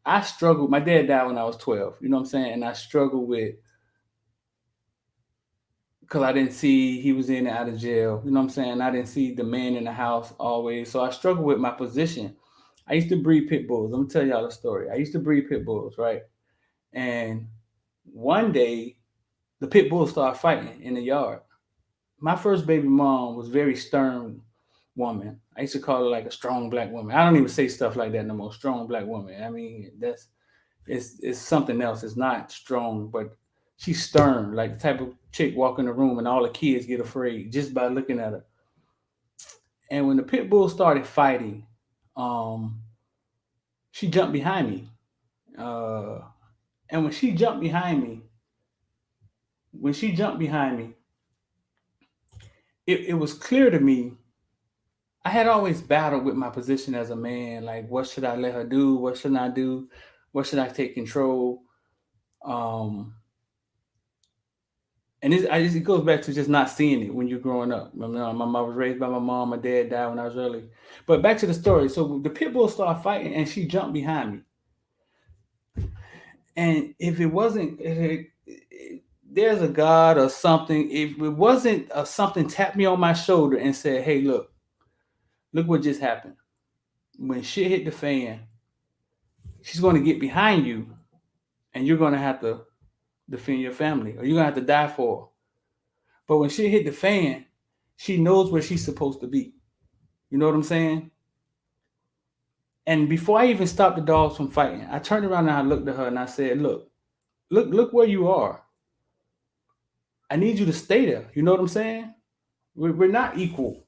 I struggled. My dad died when I was 12. You know what I'm saying? And I struggled with because I didn't see he was in and out of jail. You know what I'm saying? I didn't see the man in the house always. So I struggled with my position. I used to breed pit bulls. I'm gonna tell y'all a story. I used to breed pit bulls, right? And one day the pit bulls started fighting in the yard. My first baby mom was very stern woman. I used to call her like a strong black woman. I don't even say stuff like that no more. Strong black woman. I mean, that's it's something else. It's not strong, but she's stern, like the type of chick walk in the room and all the kids get afraid just by looking at her. And when the pit bulls started fighting, um, she jumped behind me. Uh, and when she jumped behind me, it was clear to me. I had always battled with my position as a man. Like, what should I let her do? What should I do? What should I take control? Um, and it goes back to just not seeing it when you're growing up. My mom was raised by my mom. My dad died when I was early. But back to the story. So the pit bull started fighting, and she jumped behind me. And if it wasn't, there's a God or something. If it wasn't something tapped me on my shoulder and said, "Hey, look what just happened." When shit hit the fan, she's going to get behind you, and you're going to have to defend your family, or you're going to have to die for her. But when shit hit the fan, she knows where she's supposed to be. You know what I'm saying? And before I even stopped the dogs from fighting, I turned around and I looked at her and I said, look where you are. I need you to stay there. You know what I'm saying? We're not equal.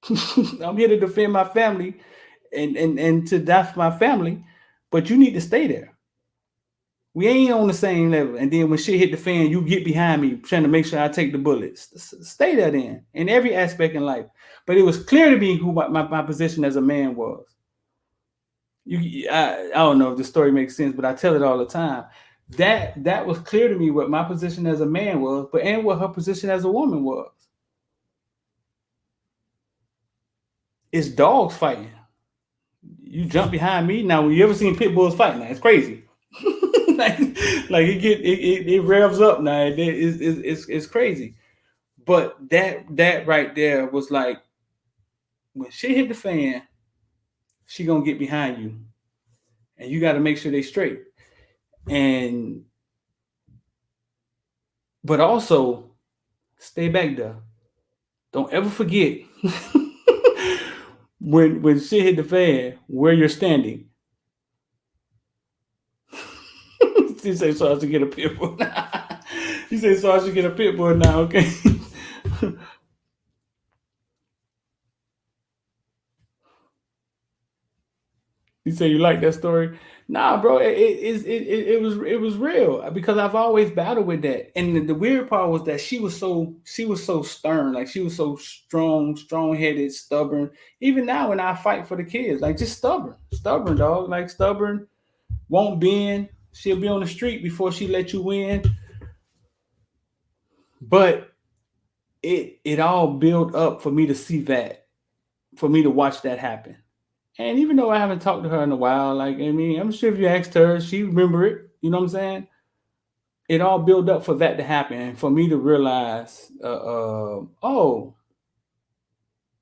I'm here to defend my family and to die for my family, but you need to stay there. We ain't on the same level. And then when shit hit the fan, you get behind me trying to make sure I take the bullets. Stay there then in every aspect in life. But it was clear to me who my position as a man was. I don't know if the story makes sense, but I tell it all the time. That was clear to me what my position as a man was, but and what her position as a woman was. It's dogs fighting. You jump behind me now. When you ever seen pit bulls fight, now it's crazy. like, like it revs up now. It's crazy. But that right there was like when shit hit the fan, she gonna get behind you, and you got to make sure they straight. And but also stay back there. Don't ever forget when shit hit the fan where you're standing. She say so I should get a pit bull. She say so I should get a pit bull now. Okay. You say you like that story? Nah, bro. It was real because I've always battled with that. And the weird part was that she was so stern, like she was so strong headed, stubborn. Even now when I fight for the kids, like just stubborn dog, like stubborn, won't bend. She'll be on the street before she let you win. But it all built up for me to see that, for me to watch that happen. And even though I haven't talked to her in a while, like I mean, I'm sure if you asked her, she remember it. You know what I'm saying? It all built up for that to happen, and for me to realize, oh,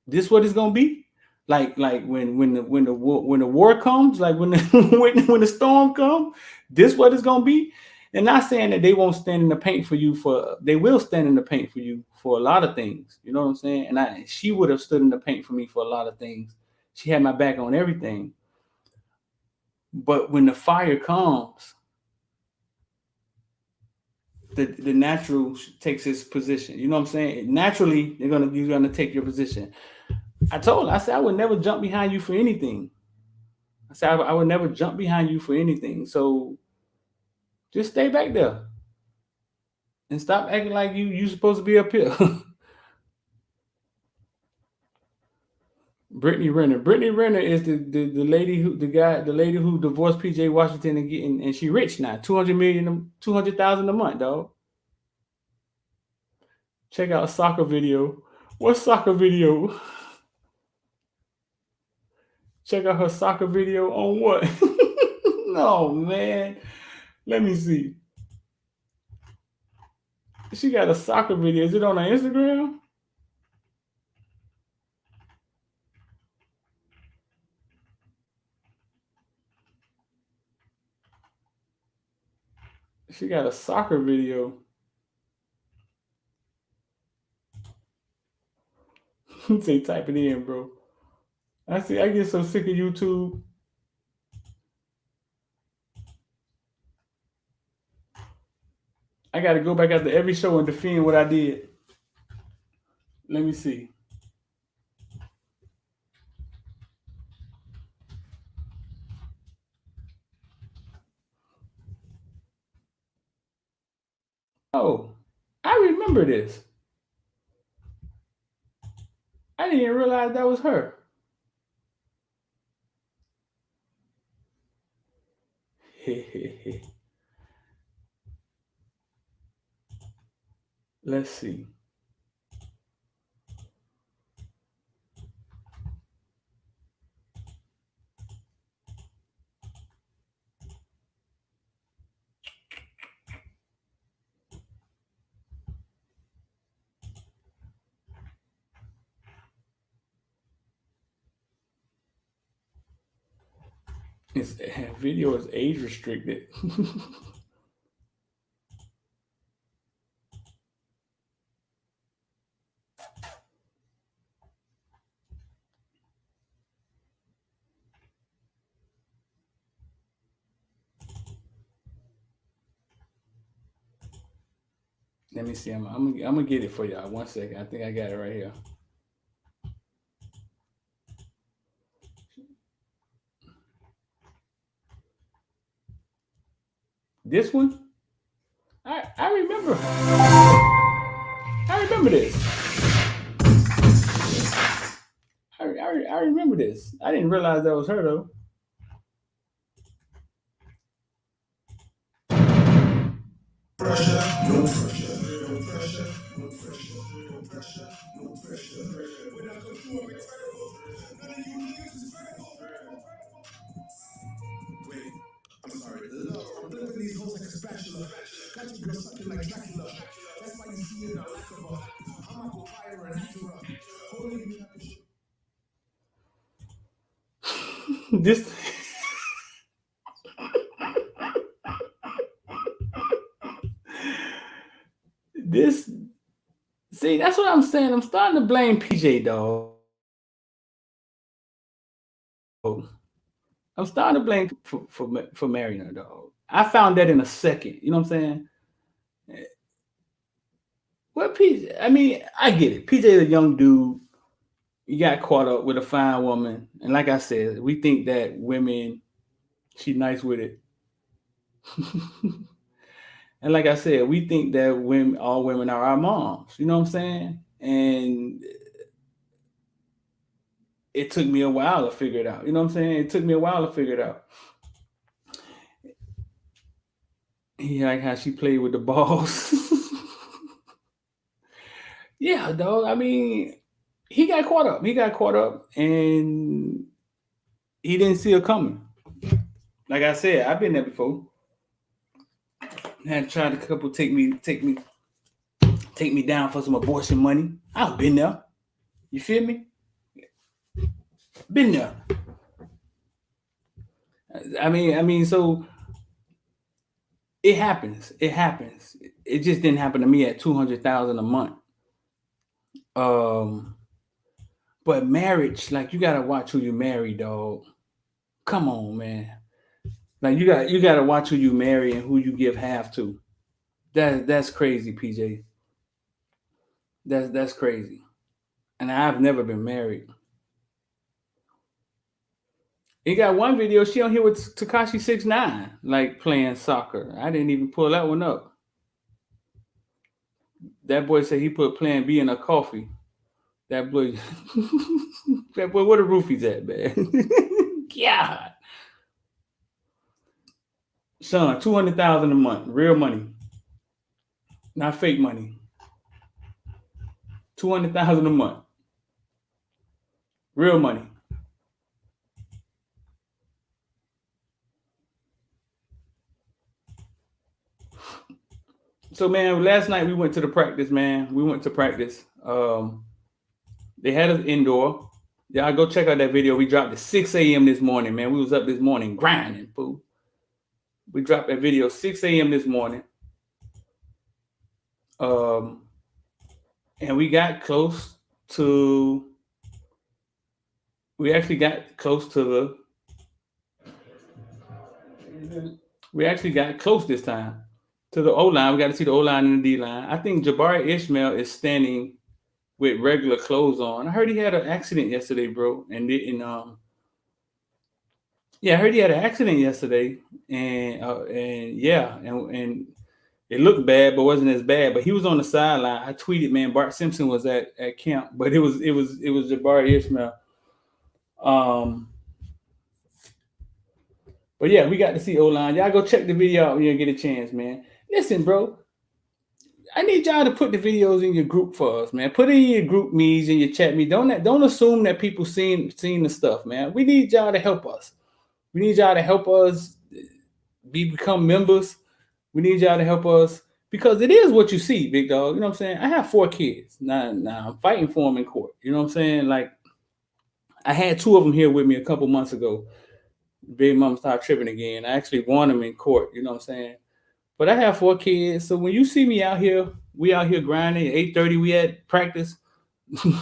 this what it's gonna be. Like when the war comes, like when the when the storm comes, this what it's gonna be. And not saying that they won't stand in the paint for you for they will stand in the paint for you for a lot of things. You know what I'm saying? And she would have stood in the paint for me for a lot of things. She had my back on everything. But when the fire comes, the natural takes its position. You know what I'm saying? Naturally, you're gonna take your position. I told her, I said I would never jump behind you for anything. I said I would never jump behind you for anything. So just stay back there and stop acting like you supposed to be up here. Brittany Renner. Brittany Renner is the lady the lady who divorced PJ Washington and she rich now. 200,000 a month, dog. Check out a soccer video. What soccer video? Check out her soccer video on what? No, man. Let me see. She got a soccer video. Is it on her Instagram? She got a soccer video. Say type it in, bro. I see. I get so sick of YouTube. I got to go back after every show and defend what I did. Let me see. Oh, I remember this. I didn't even realize that was her. Let's see. This video is age restricted. Let me see. I'm gonna get it for y'all. 1 second. I think I got it right here. This one, I remember. I remember this. I remember this. I didn't realize that was her though. No pressure, no pressure. When I come through, I'm incredible. None of you niggas is credible. Wait, I'm sorry. Love, I'm flipping these hoes like a spatula. Got your girl sucking like Dracula. That's why you see it, I lack of her. I'm not gonna fire an Acura. Holy you have to shoot. This this see, that's what I'm saying. I'm starting to blame PJ, dog. I'm starting to blame for marrying her, dog. I found that in a second. You know what I'm saying? Well, PJ, I mean, I get it. PJ is a young dude. He got caught up with a fine woman, and like I said, we think that women, she nice with it. And like I said, we think that all women are our moms. You know what I'm saying? And it took me a while to figure it out. You know what I'm saying? It took me a while to figure it out. Yeah, like how she played with the balls. Yeah, dog. I mean, he got caught up. He got caught up, and he didn't see it coming. Like I said, I've been there before. Had tried a couple take me down for some abortion money. I've been there. You feel me? Been there. I mean, so it happens. It happens. It just didn't happen to me at 200,000 a month. But marriage, like, you gotta watch who you marry, dog. Come on, man. Like, you gotta watch who you marry and who you give half to. That's crazy, PJ. That's crazy. And I've never been married. He got one video, she on here with Tekashi 6ix9ine, like playing soccer. I didn't even pull that one up. That boy said he put Plan B in a coffee. That boy, that boy, where the roofies at, man? God. Son, 200,000 a month, real money, not fake money. 200,000 a month, real money. So, man, last night we went to the practice, man. We went to practice. They had us indoor. Y'all go check out that video. We dropped at 6 a.m. this morning, man. We was up this morning grinding, fool. We dropped that video 6 a.m. this morning. And we got close to. We actually got close to We actually got close this time to the O-line. We got to see the O-line and the D-line. I think Jabari Ishmael is standing with regular clothes on. I heard he had an accident yesterday, bro, and didn't. Yeah, I heard he had an accident yesterday, and it looked bad, but wasn't as bad. But he was on the sideline. I tweeted, man, Bart Simpson was at camp, but it was Jabari Ishmael. But yeah, we got to see O-line. Y'all go check the video out when you get a chance, man. Listen, bro, I need y'all to put the videos in your group for us, man. Put it in your group me's and your chat me. Don't assume that people seen the stuff, man. We need y'all to help us. We need y'all to help us become members. We need y'all to help us because it is what you see, big dog. You know what I'm saying? I have 4 kids. Now I'm fighting for them in court. You know what I'm saying? Like, I had 2 of them here with me a couple months ago. Big mom started tripping again. I actually won them in court. You know what I'm saying? But I have 4 kids. So when you see me out here, we out here grinding. At 8:30, we had practice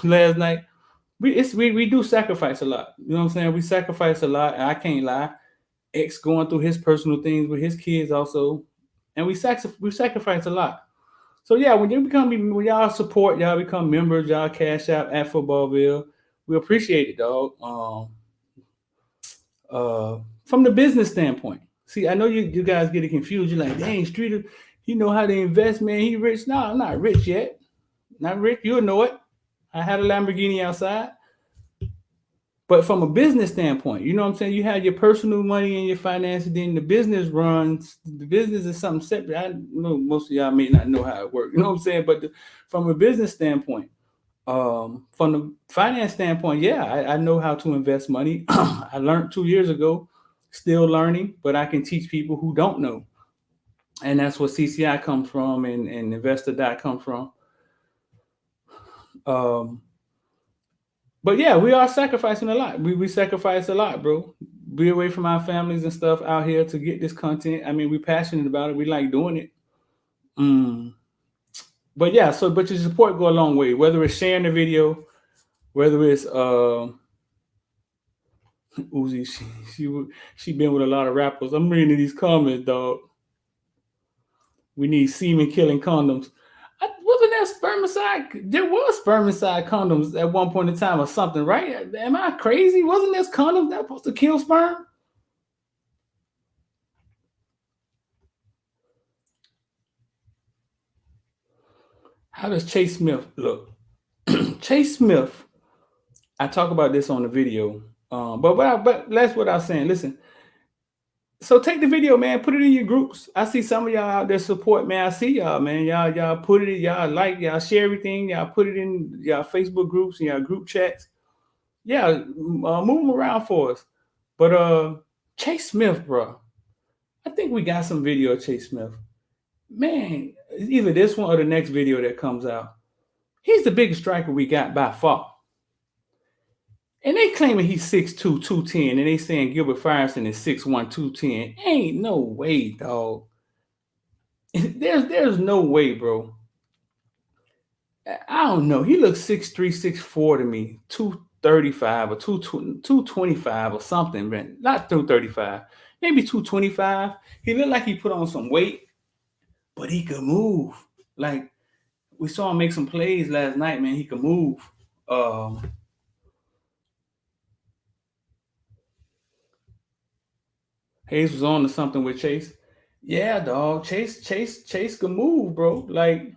last night. We do sacrifice a lot. You know what I'm saying? We sacrifice a lot. I can't lie. X going through his personal things with his kids also. And we sacrifice a lot. So yeah, when y'all support, y'all become members, y'all cash out at Footballville. We appreciate it, dog. From the business standpoint. See, I know you guys get it confused. You're like, dang, Streeter, he know how to invest, man. He rich. No, I'm not rich yet. Not rich. You'll know it. I had a Lamborghini outside. But from a business standpoint, you know what I'm saying? You have your personal money and your finances, then the business runs. The business is something separate. I know most of y'all may not know how it works. You know what I'm saying? But from a business standpoint, from the finance standpoint, yeah, I know how to invest money. I learned 2 years ago, still learning, but I can teach people who don't know. And that's what CCI comes from and Investor come from. But yeah, we are sacrificing a lot. We sacrifice a lot, bro. Be away from our families and stuff out here to get this content. I mean, we're passionate about it. We like doing it. But yeah, but your support go a long way. Whether it's sharing the video, whether it's Uzi, she been with a lot of rappers. I'm reading these comments, dog. We need semen killing condoms. Wasn't that spermicide? There was spermicide condoms at one point in time or something, right? Am I crazy? Wasn't this condoms that supposed to kill sperm? How does Chase Smith look? Chase Smith, I talk about this on the video, but that's what I was saying. Listen, so take the video, man. Put it in your groups. I see some of y'all out there support, man. I see y'all, man. Y'all put it, y'all like, y'all share everything. Y'all put it in y'all Facebook groups and y'all group chats. Yeah, move them around for us. But Chase Smith, bro, I think we got some video of Chase Smith. Man, either this one or the next video that comes out. He's the biggest striker we got by far. And they claiming he's 6'2", 210, and they saying Gilbert Firestone is 6'1", 210. Ain't no way, dog. There's no way, bro. I don't know. He looks 6'3", 6'4" to me. 235 or 225 or something, man. Not 235. Maybe 225. He looked like he put on some weight, but he could move. Like, we saw him make some plays last night, man. He could move. Hayes was on to something with Chase. Yeah, dog. Chase could move, bro. Like,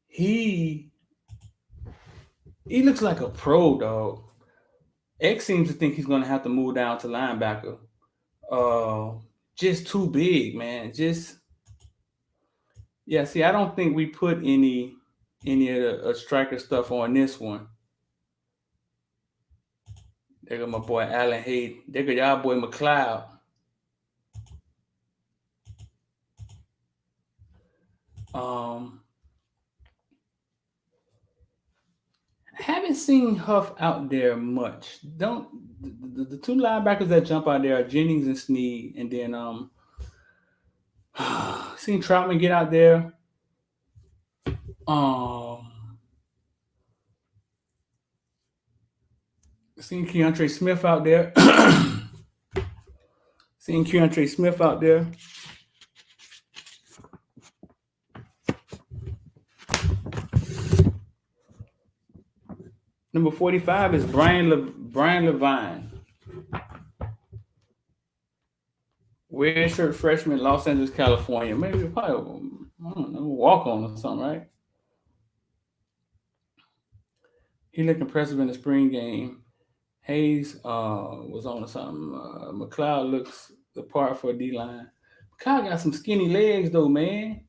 he looks like a pro, dog. X seems to think he's gonna have to move down to linebacker. Just too big, man. Yeah. See, I don't think we put any of the striker stuff on this one. There go my boy Allen Hayden. There go y'all boy McLeod. Haven't seen Huff out there much. The two linebackers that jump out there are Jennings and Snead, and then seen Troutman get out there. Seen Keontre Smith out there. Seen Keontre Smith out there. Number 45 is Brian Levine. Weird shirt freshman, Los Angeles, California. Maybe probably, I don't know, walk on or something, right? He looked impressive in the spring game. Hayes was on to something. McLeod looks the part for a D-line. McLeod got some skinny legs, though, man.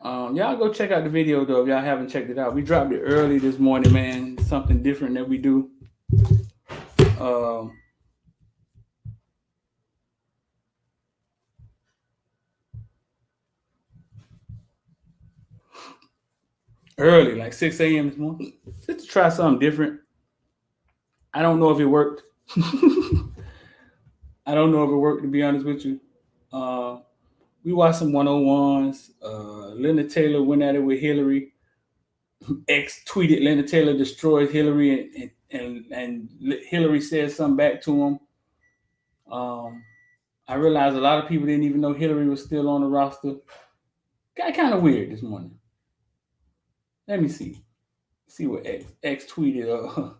Y'all go check out the video, though, if y'all haven't checked it out. We dropped it early this morning, man. Something different that we do. Early, like 6 a.m. this morning. Just to try something different. I don't know if it worked. I don't know if it worked, to be honest with you. We watched some 101s. Leonard Taylor went at it with Hillary. X tweeted Leonard Taylor destroyed Hillary, and Hillary said something back to him. I realized a lot of people didn't even know Hillary was still on the roster. Got kind of weird this morning. Let me see. See what X tweeted.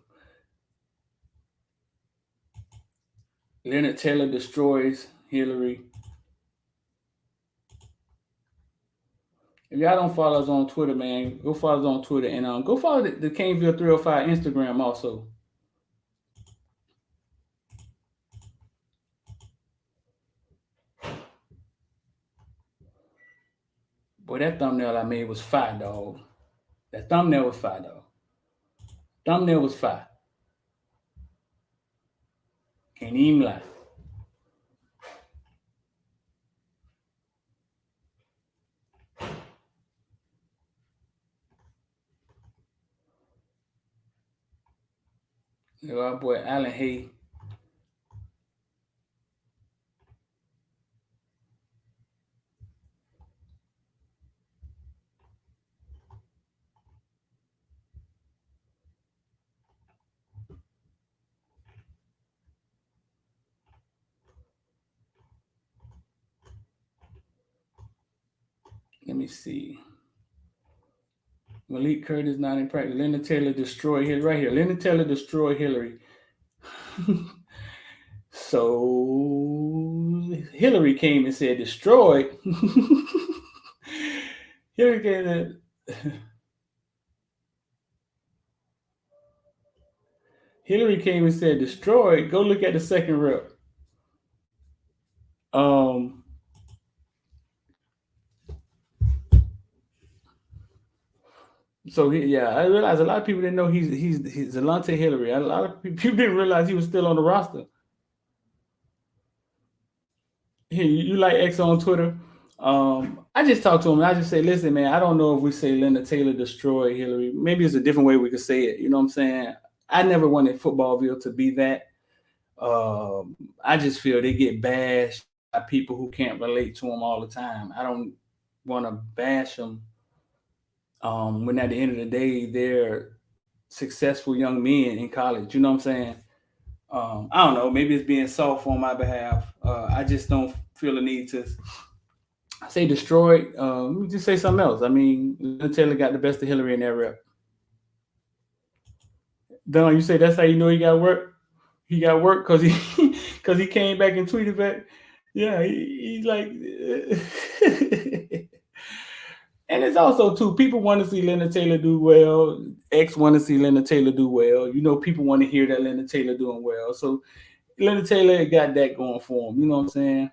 Leonard Taylor destroys Hillary. If y'all don't follow us on Twitter, man, go follow us on Twitter and go follow the Caneville 305 Instagram also. Boy, that thumbnail I made was fire, dog. That thumbnail was fire, dog. Thumbnail was fire. Can't even lie. Our boy Alan Hay. Let me see. Malik Curtis not in practice. Leonard Taylor destroyed Hillary. Right here. Leonard Taylor destroyed Hillary. So Hillary came and said destroyed. Hillary came and Hillary came and said destroyed. Go look at the second rep. So I realized a lot of people didn't know he's Zelante Hillary. A lot of people didn't realize he was still on the roster. Hey, you like X on Twitter? I just talked to him and I just say, listen, man, I don't know if we say Leonard Taylor destroyed Hillary. Maybe it's a different way we could say it. You know what I'm saying? I never wanted Footballville to be that. I just feel they get bashed by people who can't relate to them all the time. I don't want to bash them when at the end of the day they're successful young men in college. You know what I'm saying? I don't know. Maybe it's being soft on my behalf. I just don't feel the need to say destroyed. Let me just say something else. I mean, Leonard Taylor got the best of Hillary in that rep. Don, you say that's how you know he got work? He got work because he came back and tweeted back. Yeah, he's like, and it's also too, people want to see Leonard Taylor do well. X want to see Leonard Taylor do well. You know, people want to hear that Leonard Taylor doing well. So Leonard Taylor got that going for him. You know what I'm saying?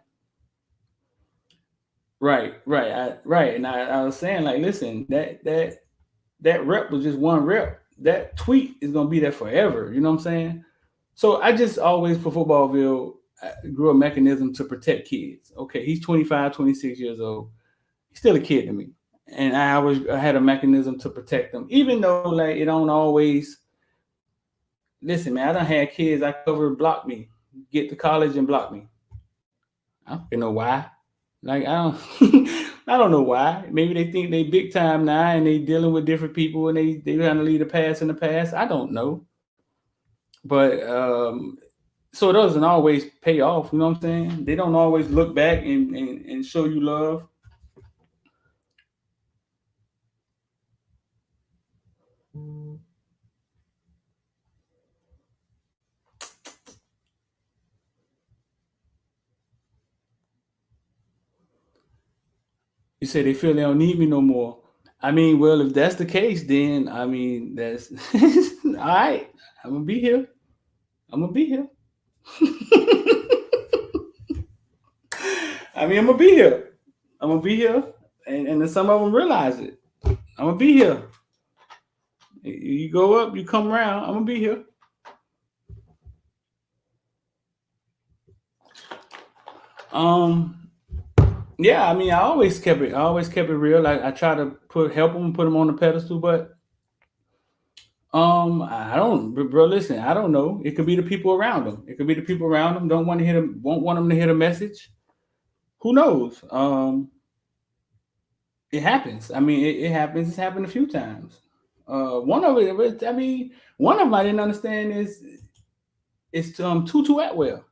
Right. And I was saying, like, listen, that rep was just one rep. That tweet is gonna be there forever. You know what I'm saying? So I just always, for Footballville, grew a mechanism to protect kids. Okay, he's 25, 26 years old. He's still a kid to me. And I had a mechanism to protect them, even though like it don't always. Listen, man, I done had kids I cover block me, get to college and block me. I don't know why. Like I don't know why. Maybe they think they big time now and they dealing with different people and they trying to leave the past in the past. I don't know. But so it doesn't always pay off, you know what I'm saying? They don't always look back and show you love. You say they feel they don't need me no more. I mean, well, if that's the case, then I mean that's all right. I'm gonna be here. I mean, I'm gonna be here. And then some of them realize it. I'm gonna be here. You go up, you come around. I'm gonna be here. Yeah, I mean, I always kept it real. Like I try to help them, put them on the pedestal, but I don't, bro. Listen, I don't know. It could be the people around them. Don't want to hear them. Won't want them to hear the message. Who knows? It happens. I mean, it happens. It's happened a few times. One of them I didn't understand is Tutu Atwell.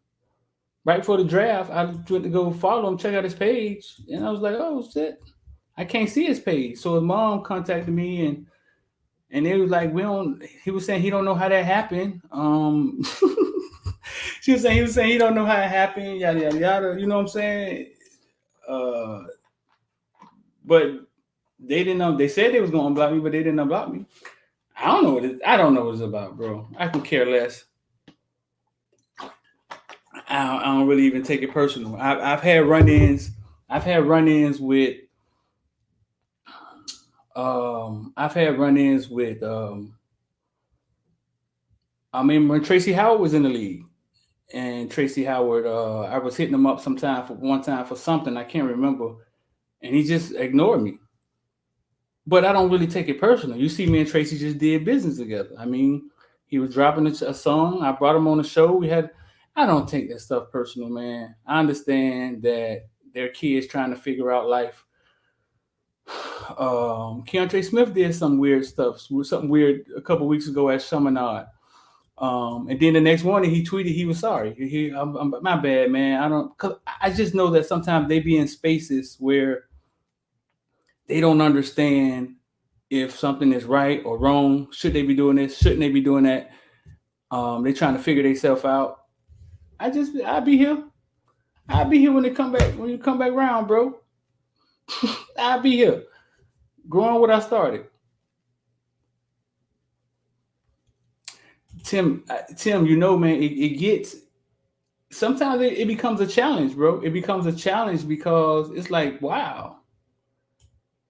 Right before the draft, I went to go follow him, check out his page, and I was like, "Oh shit, I can't see his page." So his mom contacted me, and it was like, "We don't." He was saying he don't know how that happened. He was saying he don't know how it happened. Yada yada yada. You know what I'm saying? But They didn't know. They said they was gonna unblock me, but they didn't unblock me. I don't know what it's about, bro. I can care less. I don't really even take it personal. I've had run-ins. I've had run-ins with. I've had run-ins with. I mean, when Tracy Howard was in the league, and Tracy Howard, I was hitting him up sometime for one time for something I can't remember, and he just ignored me. But I don't really take it personal. You see, me and Tracy just did business together. I mean, he was dropping a song. I brought him on the show. We had. I don't take that stuff personal, man. I understand that their kids trying to figure out life. Keontae Smith did some weird stuff, something weird a couple weeks ago at Chaminade. And then the next morning he tweeted he was sorry. I'm my bad, man. I don't. Cause I just know that sometimes they be in spaces where they don't understand if something is right or wrong. Should they be doing this? Shouldn't they be doing that? They're trying to figure themselves out. I'll be here. I'll be here when they come back. When you come back round, bro. I'll be here. Growing what I started. Tim, you know, man, it gets sometimes it becomes a challenge, bro. It becomes a challenge because it's like, wow.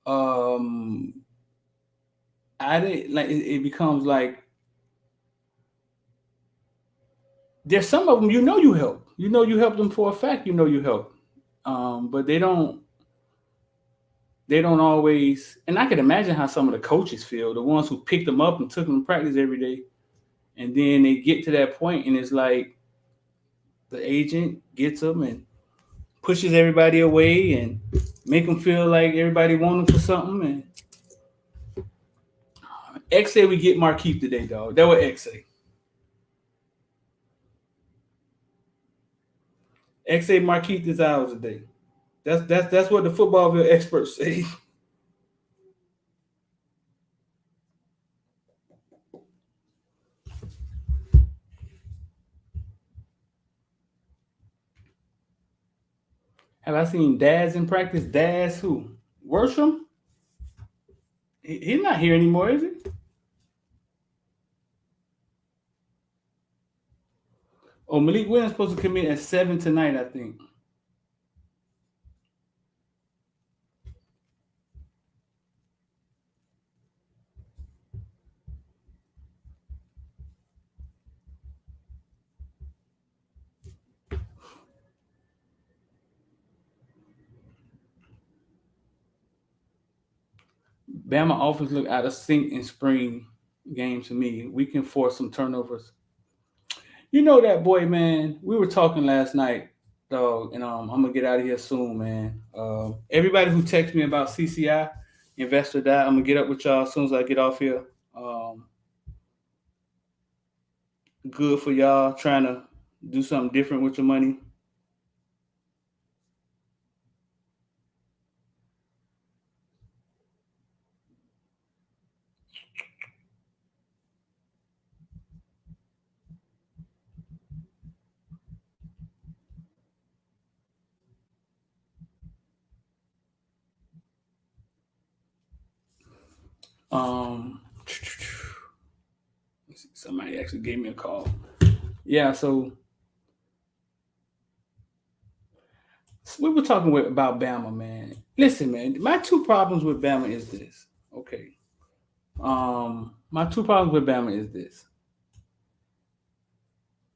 Um, I didn't like it becomes like there's some of them you help. You help them for a fact. You help. But they don't always. And I can imagine how some of the coaches feel, the ones who picked them up and took them to practice every day, and then they get to that point and it's like the agent gets them and pushes everybody away and make them feel like everybody want them for something. And X say we get Markeith today, dog. That what X say. X say Markeith is ours today. That's what the footballville experts say. Have I seen Daz in practice? Daz who? Worsham? He's not here anymore, is he? Oh, Malik Williams supposed to come in at 7 tonight, I think. Bama offense look out of sync in spring game to me. We can force some turnovers. You know that boy, man. We were talking last night, dog, and I'm gonna get out of here soon, man. Everybody who texts me about CCI, investor that, I'm gonna get up with y'all as soon as I get off here. Um, Good for y'all trying to do something different with your money. Um, Somebody actually gave me a call. Yeah, so we were talking about Bama, man. Listen, man, my two problems with Bama is this. Okay. My two problems with Bama is this.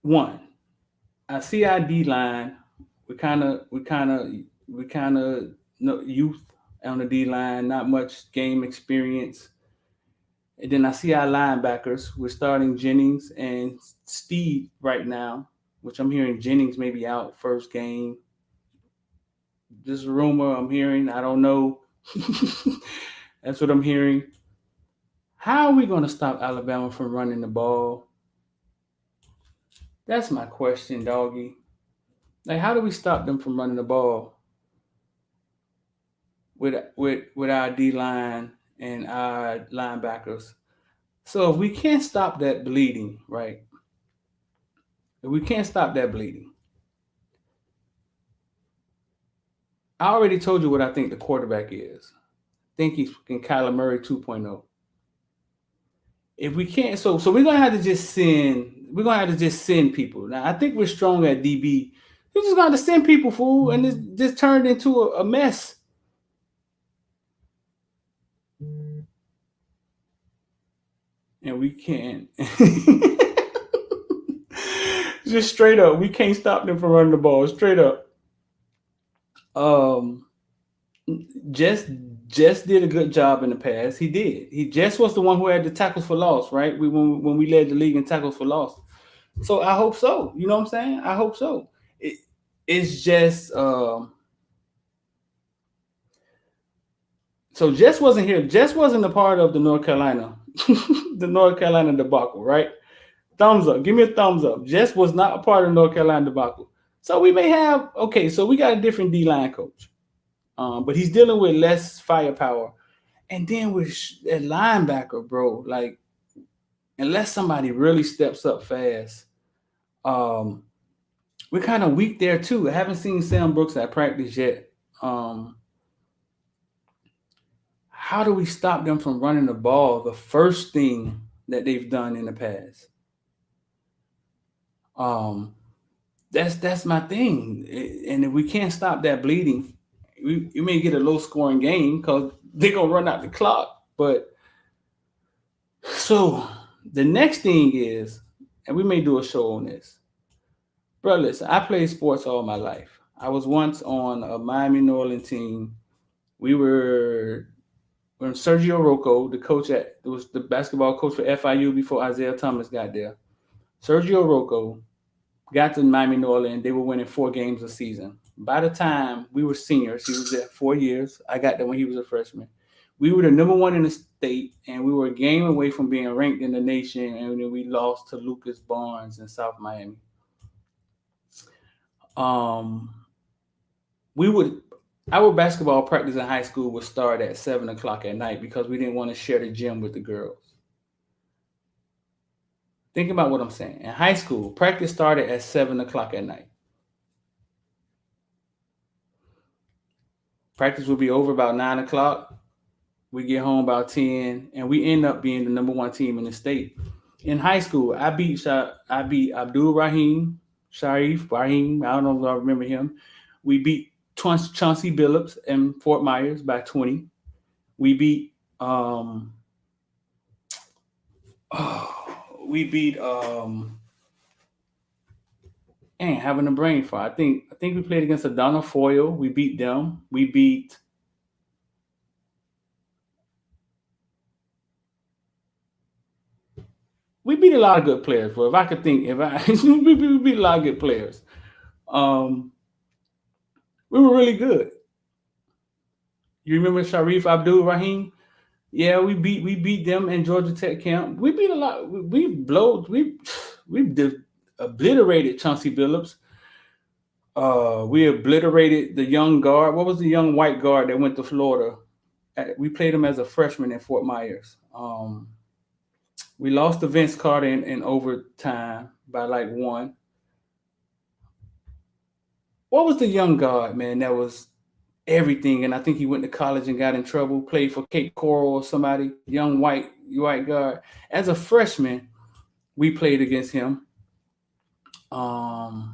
One, I see our D line. We kind of youth on the D line, not much game experience. And then I see our linebackers. We're starting Jennings and Steve right now, which I'm hearing Jennings may be out first game. This is a rumor I'm hearing. I don't know. That's what I'm hearing. How are we going to stop Alabama from running the ball? That's my question, doggy. Like, how do we stop them from running the ball with our D line and our linebackers? So if we can't stop that bleeding, right? If we can't stop that bleeding, I already told you what I think the quarterback is. think he's fucking Kyler Murray 2.0. If we can't, so we're gonna have to just send. We're gonna have to just send people. Now I think we're strong at DB. We're just gonna have to send people, fool, and this just turned into a mess. And we can't. Just straight up, we can't stop them from running the ball. Straight up. Um, Jess did a good job in the past. He did. He Jess was the one who had the tackles for loss, right? When we led the league in tackles for loss. So I hope so. You know what I'm saying? I hope so. It's just so Jess wasn't here. Jess wasn't a part of the North Carolina, the North Carolina debacle, right? Thumbs up. Give me a thumbs up. Jess was not a part of the North Carolina debacle. So we may have so we got a different D line coach. But he's dealing with less firepower. And then with that linebacker, bro, like unless somebody really steps up fast, we're kind of weak there too. I haven't seen Sam Brooks at practice yet. How do we stop them from running the ball? The first thing that they've done in the past. That's my thing. And if we can't stop that bleeding, you may get a low scoring game because they're gonna run out the clock. But so the next thing is, and we may do a show on this. Bro, listen, I played sports all my life. I was once on a Miami New Orleans team. We were when Sergio Rocco, the coach it was the basketball coach for FIU before Isaiah Thomas got there. Sergio Rocco got to Miami New Orleans. They were winning 4 games a season. By the time we were seniors, he was there 4 years. I got there when he was a freshman. We were the number 1 in the state, and we were a game away from being ranked in the nation, and then we lost to Lucas Barnes in South Miami. Our basketball practice in high school would start at 7:00 at night because we didn't want to share the gym with the girls. Think about what I'm saying. In high school, practice started at 7:00 at night. Practice would be over about 9:00. We get home about 10, and we end up being the number 1 team in the state. In high school, I beat Abdul Rahim, Sharif Rahim. I don't know if I remember him. We beat Chauncey Billups in Fort Myers by 20. We beat having a brain fart. I think we played against Adana Foyle. We beat them. We beat a lot of good players. But if I could think, we beat a lot of good players. We were really good. You remember Sharif Abdul Rahim? Yeah, we beat them in Georgia Tech camp. We beat a lot. We obliterated Chauncey Billups. We obliterated the young guard. What was the young white guard that went to Florida? We played him as a freshman in Fort Myers. We lost to Vince Carter in overtime by like 1. What was the young guard, man? That was everything, and I think he went to college and got in trouble. Played for Cape Coral or somebody. Young white guard. As a freshman, we played against him. Shaheem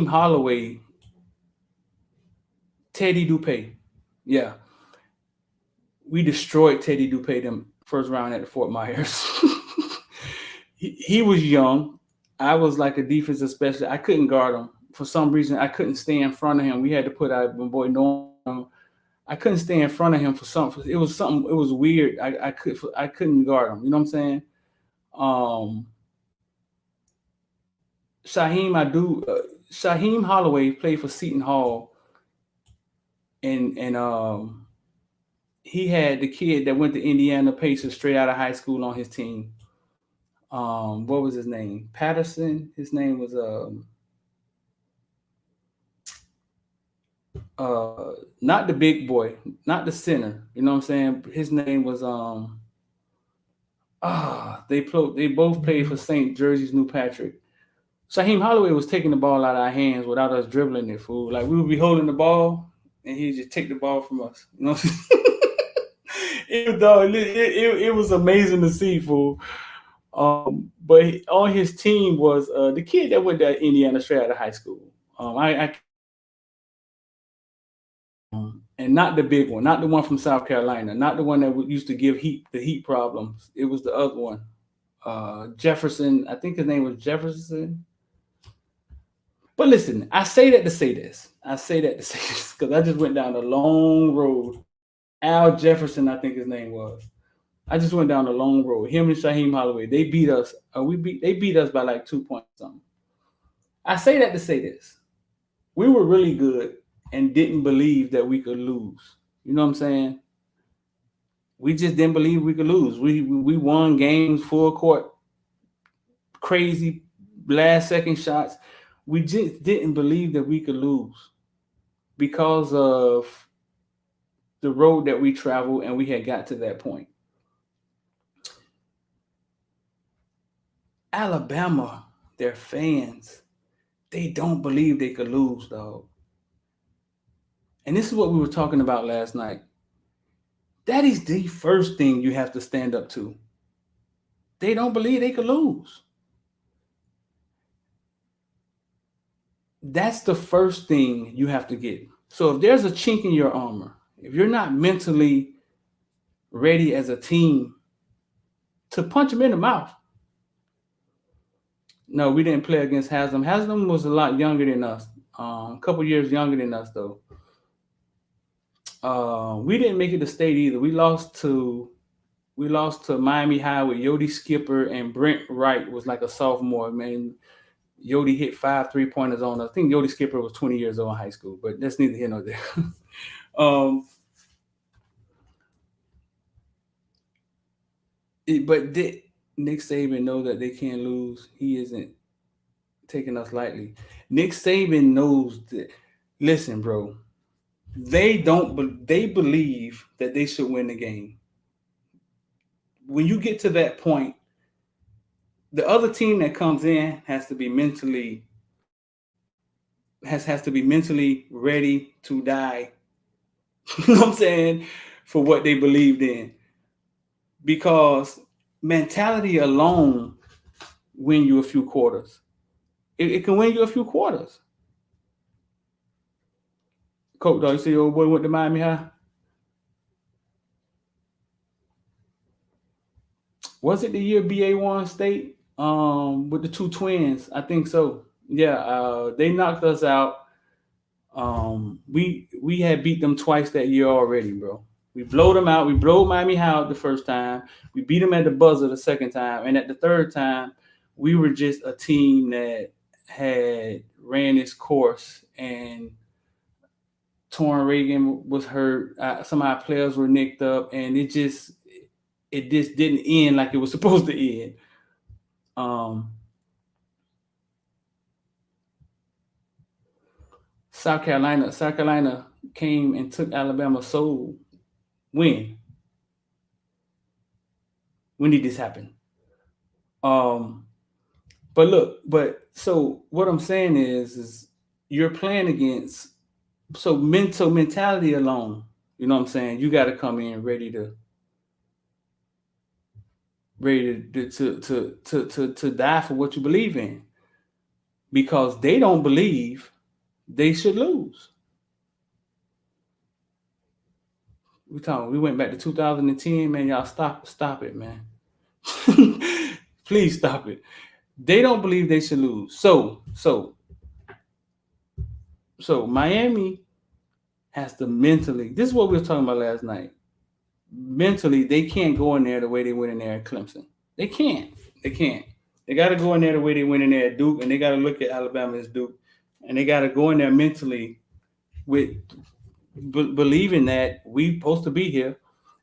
Holloway, Teddy Dupay. Yeah. We destroyed Teddy Dupay them first round at Fort Myers. he was young. I was like a defensive specialist. I couldn't guard him. For some reason, I couldn't stay in front of him. We had to put out my boy Norm. I couldn't stay in front of him for something. It was something. It was weird. I couldn't guard him. You know what I'm saying? Shaheem Holloway played for Seton Hall, and he had the kid that went to Indiana Pacers straight out of high school on his team. What was his name? Patterson. His name was not the big boy, not the center. You know what I'm saying? His name was they both played for St. Jersey's New Patrick. Shaheem Holloway was taking the ball out of our hands without us dribbling it, fool. Like we would be holding the ball and he'd just take the ball from us. You know, it was amazing to see, fool. But on his team was the kid that went to Indiana straight out of high school. I and not the big one, not the one from South Carolina, not the one that used to give the heat problems. It was the other one, Jefferson. I think his name was Jefferson. But listen, I say that to say this. I say that to say this because I just went down a long road. Al Jefferson, I think his name was. I just went down a long road. Him and Shaheem Holloway, they beat us. They beat us by like 2 points something. I say that to say this. We were really good and didn't believe that we could lose. You know what I'm saying? We just didn't believe we could lose. We won games full court, crazy last second shots. We just didn't believe that we could lose because of the road that we traveled and we had got to that point. Alabama, their fans, they don't believe they could lose, dog. And this is what we were talking about last night. That is the first thing you have to stand up to. They don't believe they could lose. That's the first thing you have to get. So if there's a chink in your armor, if you're not mentally ready as a team to punch them in the mouth. No, we didn't play against Haslam. Haslam was a lot younger than us, a couple years younger than us, though. We didn't make it to state either. We lost to Miami High with Yodi Skipper and Brent Wright was like a sophomore. Man, Yodi hit 5 3-pointers on us. I think Yodi Skipper was 20 years old in high school, but that's neither here nor there. But did Nick Saban know that they can't lose? He isn't taking us lightly. Nick Saban knows that. Listen, bro. They believe that they should win the game. When you get to that point, the other team that comes in has to be mentally ready to die. You know what I'm saying? For what they believed in. Because mentality alone win you a few quarters. It can win you a few quarters. Coach, dog, you see your old boy went to Miami High? Was it the year BA won state with the two twins? I think so. Yeah, they knocked us out. We had beat them twice that year already, bro. We blowed them out. We blowed Miami High out the first time. We beat them at the buzzer the second time. And at the third time, we were just a team that had ran its course. And Torrin Reagan was hurt. Some of our players were nicked up. And it just didn't end like it was supposed to end. South Carolina came and took Alabama's soul. When did this happen? So what I'm saying is you're playing against mentality alone. You know what I'm saying? You got to come in ready to die for what you believe in, because they don't believe they should lose. We went back to 2010, man. Y'all stop it, man. Please stop it. They don't believe they should lose. So Miami has to mentally. This is what we were talking about last night. Mentally, they can't go in there the way they went in there at Clemson. They can't. They got to go in there the way they went in there at Duke, and they got to look at Alabama as Duke, and they got to go in there mentally with believing that we supposed to be here.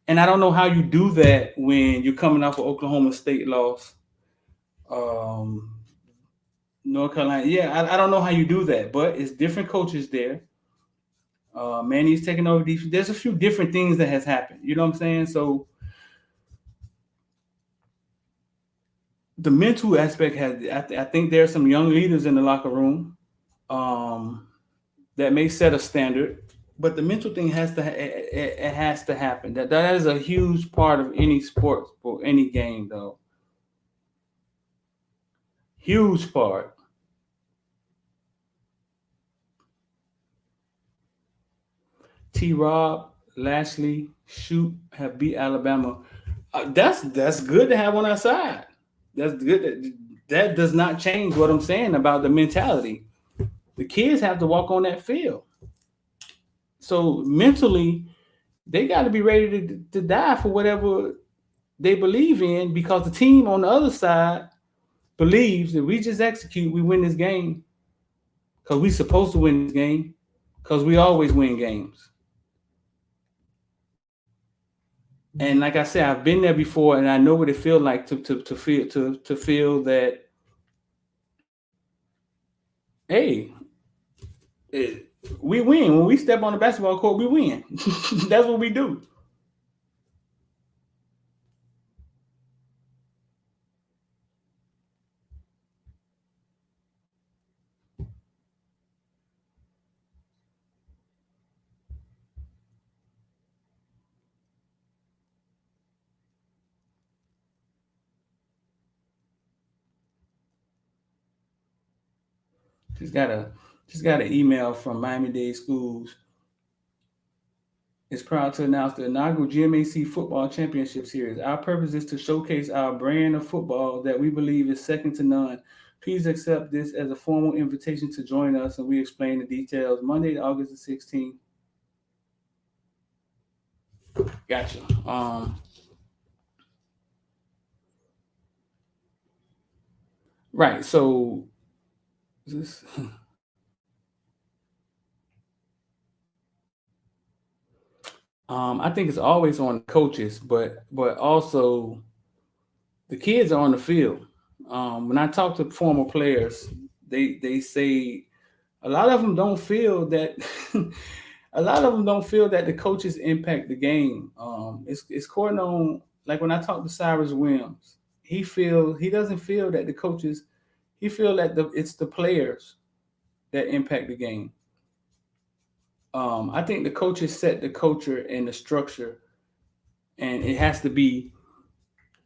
And I don't know how you do that when you're coming off of Oklahoma State loss. North Carolina. Yeah, I don't know how you do that, but it's different coaches there. Manny's taking over defense. There's a few different things that has happened. You know what I'm saying? So the mental aspect I think there are some young leaders in the locker room that may set a standard. but the mental thing has to it has to happen. That is a huge part of any sport or any game, though. Huge part. T. Rob, Lashley, Shoot have beat Alabama. That's good to have on our side. That's good. That does not change what I'm saying about the mentality. The kids have to walk on that field. So mentally, they got to be ready to die for whatever they believe in, because the team on the other side believes that we just execute, we win this game because we supposed to win this game because we always win games. And like I said, I've been there before, and I know what it feels like to feel that, hey, we win when we step on the basketball court. We win. That's what we do. Just got a just got an email from Miami-Dade Schools. Is proud to announce the inaugural GMAC Football Championship Series. Our purpose is to showcase our brand of football that we believe is second to none. Please accept this as a formal invitation to join us, and we explain the details Monday, August the 16th. Gotcha. Right. So this. I think it's always on coaches, but also the kids are on the field. When I talk to former players, they say a lot of them don't feel that a lot of them don't feel that the coaches impact the game. It's according on, like when I talk to Cyrus Williams, he doesn't feel that the coaches, he feel that it's the players that impact the game. I think the coaches set the culture and the structure, and it has to be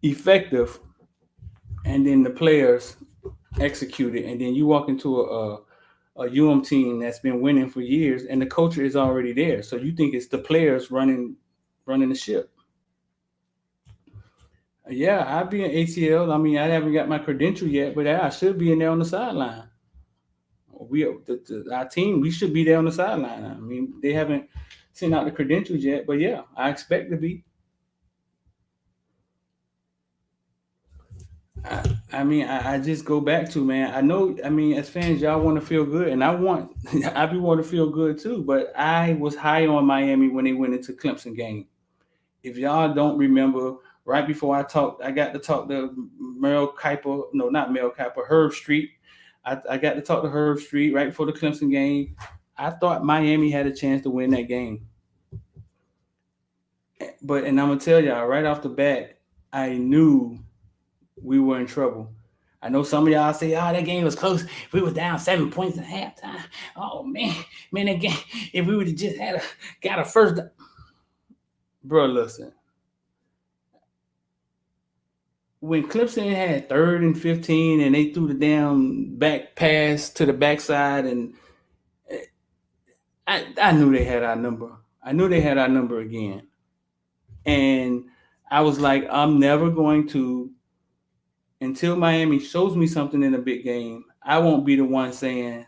effective, and then the players execute it, and then you walk into a team that's been winning for years, and the culture is already there. So you think it's the players running the ship. Yeah, I'd be in ATL. I mean, I haven't got my credential yet, but I should be in there on the sideline. Our team, we should be there on the sideline. I mean, they haven't sent out the credentials yet, but yeah, I expect to be. I mean, I just go back to, man. I know. I mean, as fans, y'all want to feel good, and I want I be want to feel good too. But I was high on Miami when they went into Clemson game. If y'all don't remember, right before I got to talk to Merle Kiper. No, not Merle Kiper. Herb Street. I got to talk to Herb Street right before the Clemson game. I thought Miami had a chance to win that game. And I'm gonna tell y'all right off the bat, I knew we were in trouble. I know some of y'all say, "Oh, that game was close. We were down 7 points at halftime. Oh man, that game. If we would have just got a first, bro, listen. When Clemson had 3rd and 15, and they threw the damn back pass to the backside, and I knew they had our number. I knew they had our number again, and I was like, I'm never going to, until Miami shows me something in a big game. I won't be the one saying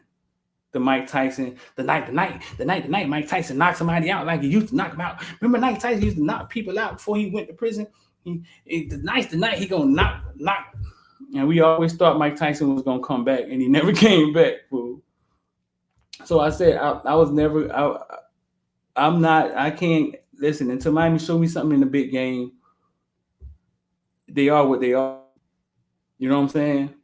the Mike Tyson, the night Mike Tyson knocked somebody out like he used to knock him out. Remember Mike Tyson used to knock people out before he went to prison? The night he gonna knock. And we always thought Mike Tyson was gonna come back, and he never came back, fool. So I said I was never. I'm not. I can't listen until Miami show me something in the big game. They are what they are. You know what I'm saying?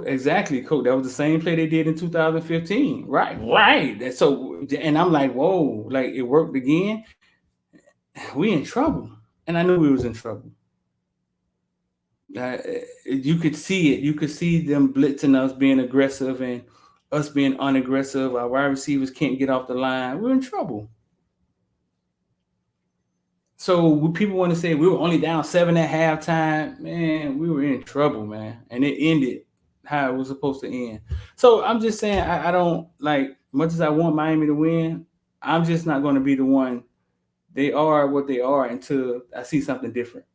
Exactly, coach. That was the same play they did in 2015. Right. So, and I'm like, whoa, like it worked again. We in trouble, and I knew we was in trouble. You could see it. You could see them blitzing us, being aggressive, and us being unaggressive, our wide receivers can't get off the line, we're in trouble. So people want to say we were only down 7 at halftime. Man, we were in trouble, man. And it ended how it was supposed to end. So I'm just saying, I don't like, much as I want Miami to win, I'm just not going to be the one. They are what they are until I see something different.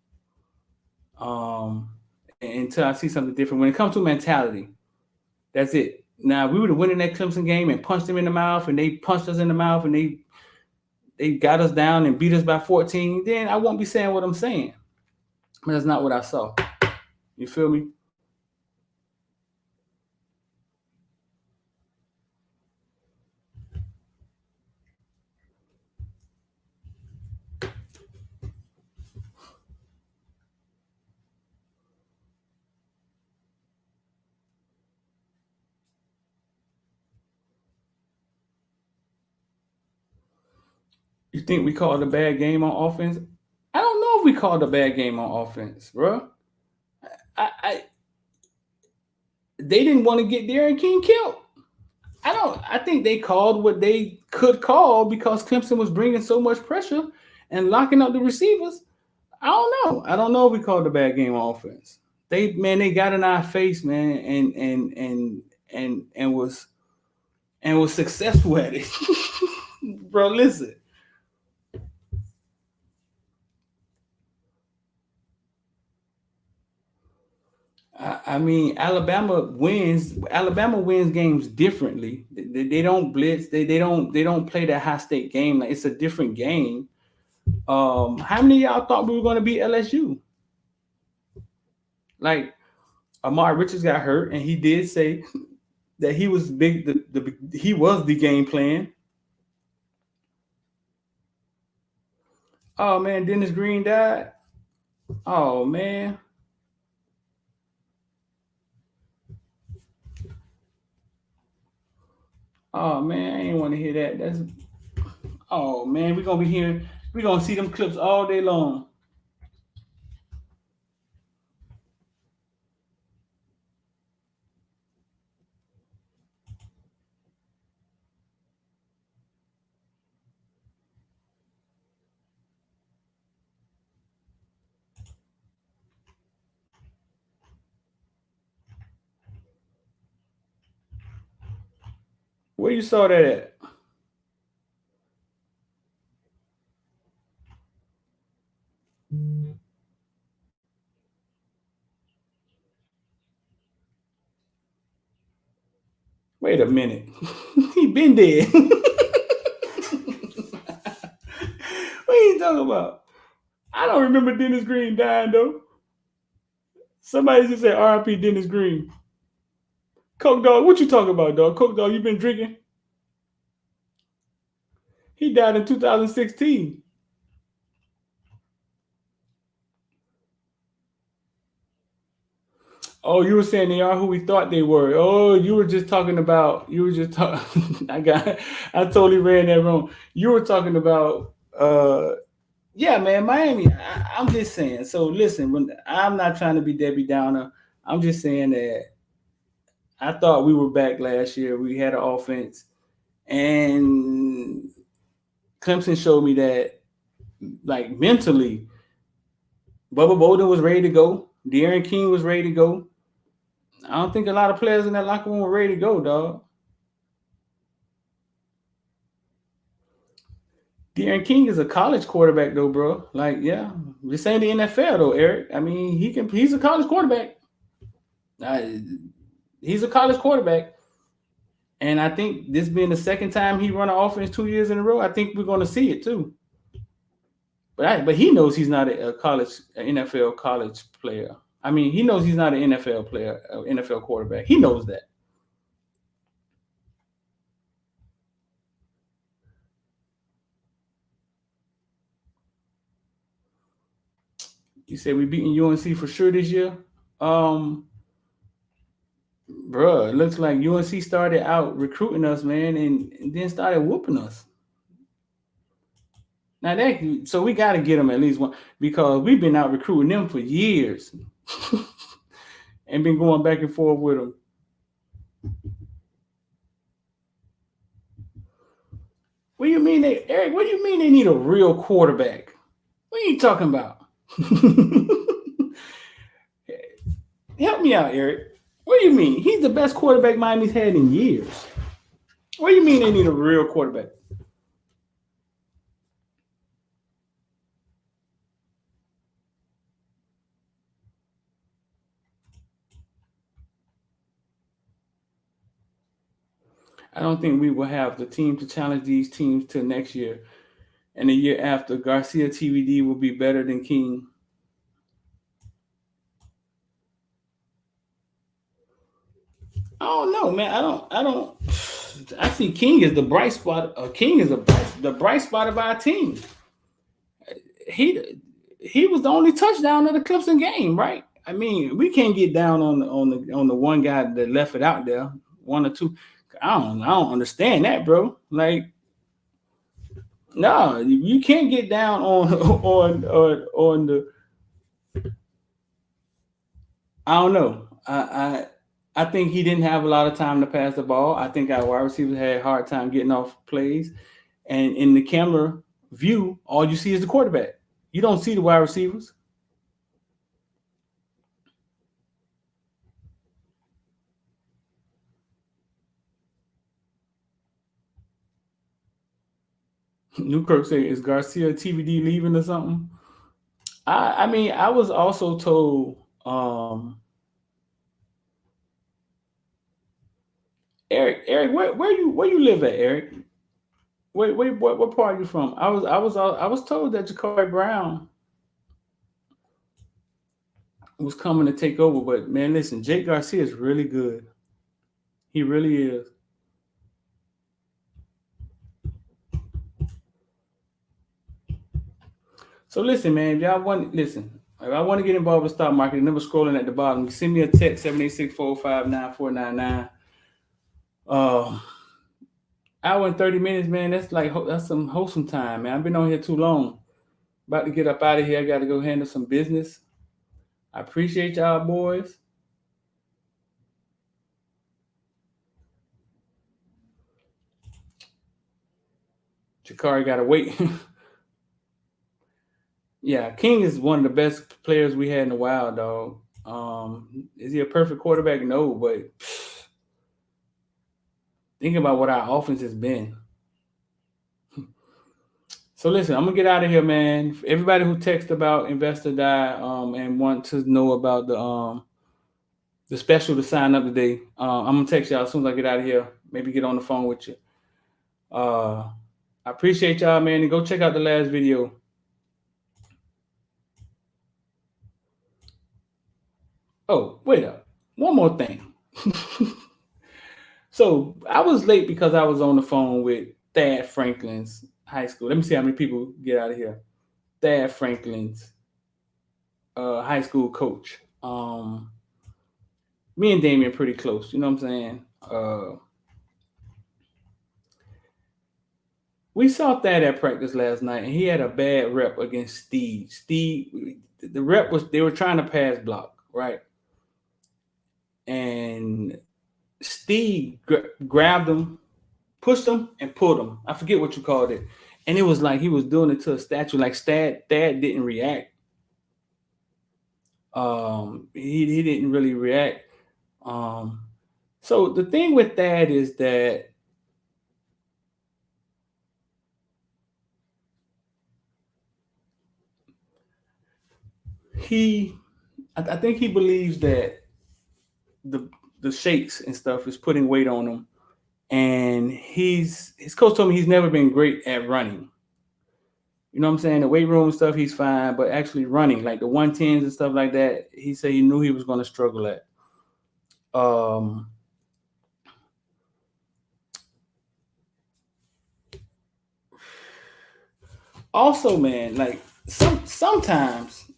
Until I see something different. When it comes to mentality, that's it. Now, we would have winning that Clemson game and punched them in the mouth, and they punched us in the mouth, and they got us down and beat us by 14, then I won't be saying what I'm saying. But that's not what I saw. You feel me? You think we called a bad game on offense? I don't know if we called a bad game on offense, bro. They didn't want to get Darren King killed. I think they called what they could call because Clemson was bringing so much pressure and locking up the receivers. I don't know if we called a bad game on offense. They got in our face, man, and was successful at it. Bro, listen. I mean, Alabama wins games differently. They don't blitz. They don't play that high stake game. Like, it's a different game. How many of y'all thought we were going to beat LSU? Like, Amari Richards got hurt, and he did say that he was big. He was the game plan. Oh man, Dennis Green died. Oh man. Oh man, I ain't want to hear that. That's oh man, we're gonna see them clips all day long. Where you saw that at? Wait a minute. He been dead. What are you talking about? I don't remember Dennis Green dying though. Somebody just said R.I.P. Dennis Green. Coke Dog, what you talking about, dog? Coke Dog, you been drinking? He died in 2016. Oh, you were saying they are who we thought they were. Oh, you were just talking about. You were just talking. I totally ran that wrong. You were talking about. Yeah, man, Miami. I'm just saying. So listen, when I'm not trying to be Debbie Downer, I'm just saying that I thought we were back last year. We had an offense, and Clemson showed me that, like, mentally, Bubba Bolden was ready to go. Darren King was ready to go. I don't think a lot of players in that locker room were ready to go, dog. Darren King is a college quarterback, though, bro. Like, yeah, this ain't the NFL, though, Eric. I mean, he's a college quarterback. He's a college quarterback. And I think this being the second time he run an offense 2 years in a row, I think we're going to see it, too. But he knows he's not an NFL college player. I mean, he knows he's not an NFL player, NFL quarterback. He knows that. You said we beating UNC for sure this year? Bruh, it looks like UNC started out recruiting us, man, and then started whooping us. Now so we got to get them at least one, because we've been out recruiting them for years and been going back and forth with them. What do you mean Eric? What do you mean they need a real quarterback? What are you talking about? Help me out, Eric. What do you mean? He's the best quarterback Miami's had in years. What do you mean they need a real quarterback? I don't think we will have the team to challenge these teams till next year. And the year after, Garcia TVD will be better than King. I don't know, man. I see King as the bright spot. King is the bright spot of our team. He was the only touchdown of the Clemson game, right? I mean, we can't get down on the one guy that left it out there, one or two. I don't understand that, bro. Like, no, you can't get down on the. I don't know. I think he didn't have a lot of time to pass the ball. I think our wide receivers had a hard time getting off plays, and in the camera view, all you see is the quarterback. You don't see the wide receivers. Newkirk say, is Garcia TVD leaving or something? I mean, I was also told, Eric, where you live at, Eric? What part are you from? I was told that Ja'Cory Brown was coming to take over, but man, listen, Jake Garcia is really good. He really is. So listen, man, if I want to get involved with stock market, never scrolling at the bottom. Send me a text 786-405-9499. Hour and 30 minutes, man. That's some wholesome time, man. I've been on here too long. About to get up out of here. I got to go handle some business. I appreciate y'all, boys. Ja'Cory got to wait. Yeah, King is one of the best players we had in a while, dog. Is he a perfect quarterback? No, but think about what our offense has been. So listen, I'm gonna get out of here, man. For everybody who texted about Investor Die and want to know about the special to sign up today, I'm gonna text y'all as soon as I get out of here. Maybe get on the phone with you. I appreciate y'all, man, and go check out the last video. Oh, wait up. One more thing. So I was late because I was on the phone with Thad Franklin's high school. Let me see how many people get out of here. Thad Franklin's high school coach. Me and Damien pretty close. You know what I'm saying? We saw Thad at practice last night, and he had a bad rep against Steve. The rep was they were trying to pass block, right? And Steve grabbed him, pushed him, and pulled him. I forget what you called it. And it was like he was doing it to a statue. Like Thad didn't react. He didn't really react. So the thing with Thad is that I think he believes that the shakes and stuff is putting weight on him, and his coach told me he's never been great at running. You know what I'm saying? The weight room stuff, he's fine, but actually running, like the 110s and stuff like that, he said he knew he was going to struggle at. Also, man, like sometimes,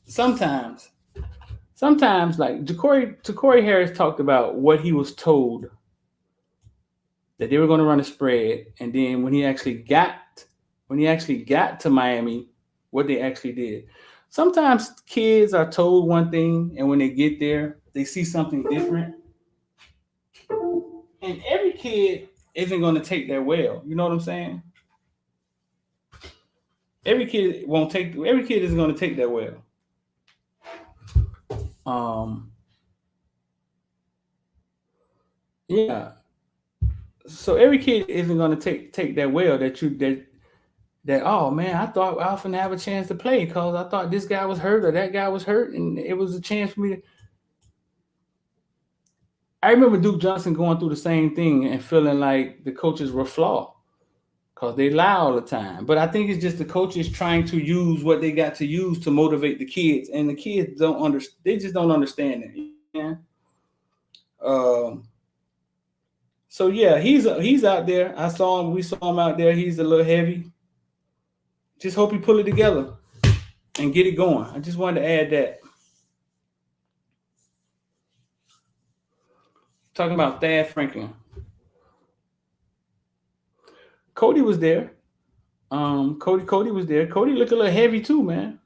like Ja'Cory Harris talked about what he was told that they were going to run a spread, and then when he actually got to Miami, what they actually did. Sometimes kids are told one thing, and when they get there, they see something different. And every kid isn't going to take that well. You know what I'm saying? every kid isn't going to take that well. Yeah. So every kid isn't going to take that well that oh man, I thought I often have a chance to play because I thought this guy was hurt or that guy was hurt, and it was a chance for me to. I remember Duke Johnson going through the same thing and feeling like the coaches were flawed because they lie all the time. But I think it's just the coaches trying to use what they got to use to motivate the kids, and the kids don't understand. They just don't understand it. Yeah. So yeah, he's out there. I saw him. We saw him out there. He's a little heavy. Just hope he pull it together and get it going. I just wanted to add that. Talking about Thad Franklin. Cody was there. Cody was there. Cody looked a little heavy too, man.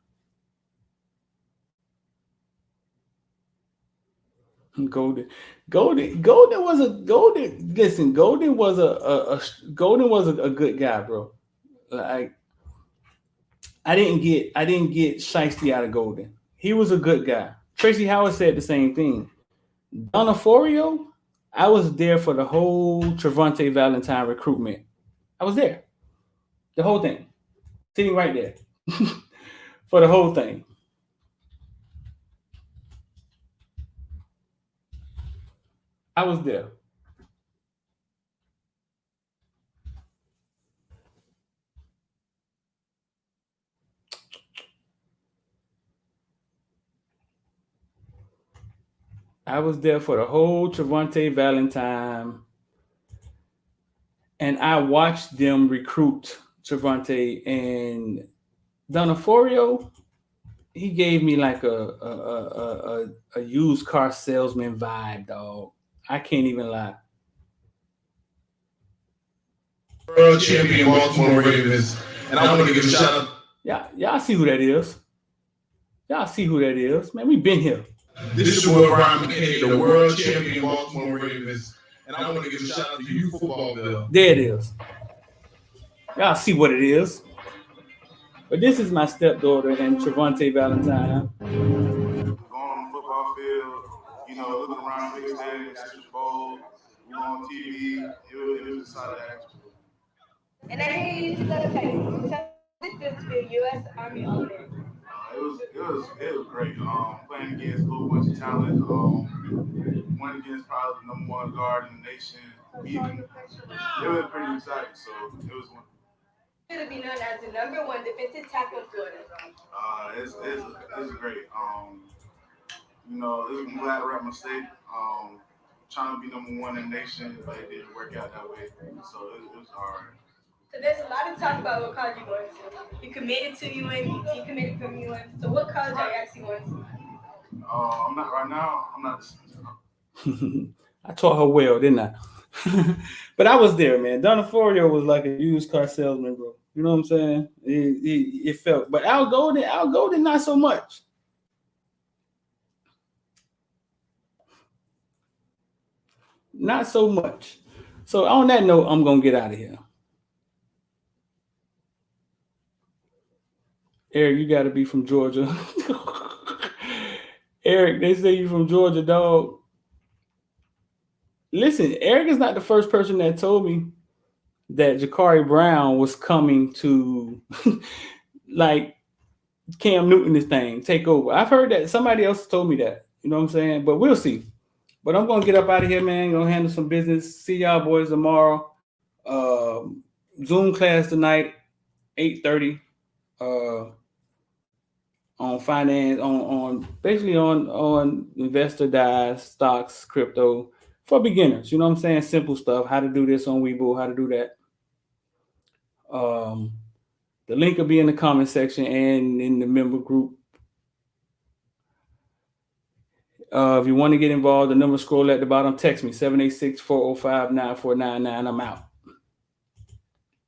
Golden was a Golden. Listen, Golden was a good guy, bro. Like I didn't get shiesty out of Golden. He was a good guy. Tracy Howard said the same thing. Donaforio, I was there for the whole Trevante Valentine recruitment. I was there. The whole thing. Sitting right there. For the whole thing. I was there. I was there for the whole Trevante Valentine, and I watched them recruit Trevante and Donaforio. He gave me like a used car salesman vibe, dog. I can't even lie. World champion Baltimore Ravens, and I want to give a shout out. Y'all see who that is. Y'all see who that is. Man, we been here. This is your boy Brian McKinney, the world champion Baltimore Ravens, and I want to give a shout out to you, Footballville. There it is. Y'all see what it is. But this is my stepdaughter and Trevante Valentine. Going on the football field, you know, looking around the big stadium, Super Bowl, we on TV, it was exciting. And I hear you love Texas. Tell me this for U.S. Army on it. It was great. Playing against a whole bunch of talent. Went against probably the number one guard in the nation. It was pretty exciting. So it was one. To be known as the number one defensive tackle in Florida. It's great. You know, I'm glad we're at my state. Trying to be number one in the nation, but it didn't work out that way. So it was hard. So there's a lot of talk about what college you're going to. You committed to UN, you decommitted from UN. So what college are you actually going to? I'm not right now. I'm not. I taught her well, didn't I? But I was there, man. Donaforio was like a used car salesman, bro. You know what I'm saying? It felt. But Al Golden, not so much. Not so much. So on that note, I'm going to get out of here. Eric, you got to be from Georgia. Eric, they say you from Georgia, dog. Listen, Eric is not the first person that told me that Ja'Cory Brown was coming to like Cam Newton this thing, take over. I've heard that. Somebody else told me that. You know what I'm saying? But we'll see. But I'm going to get up out of here, man. Going to handle some business. See y'all boys tomorrow. Zoom class tonight, 8:30. On finance, on basically on investor dives, stocks, crypto for beginners. You know what I'm saying? Simple stuff. How to do this on Webull, how to do that. The link will be in the comment section and in the member group. If you want to get involved, the number scroll at the bottom. Text me 786-405-9499. I'm out.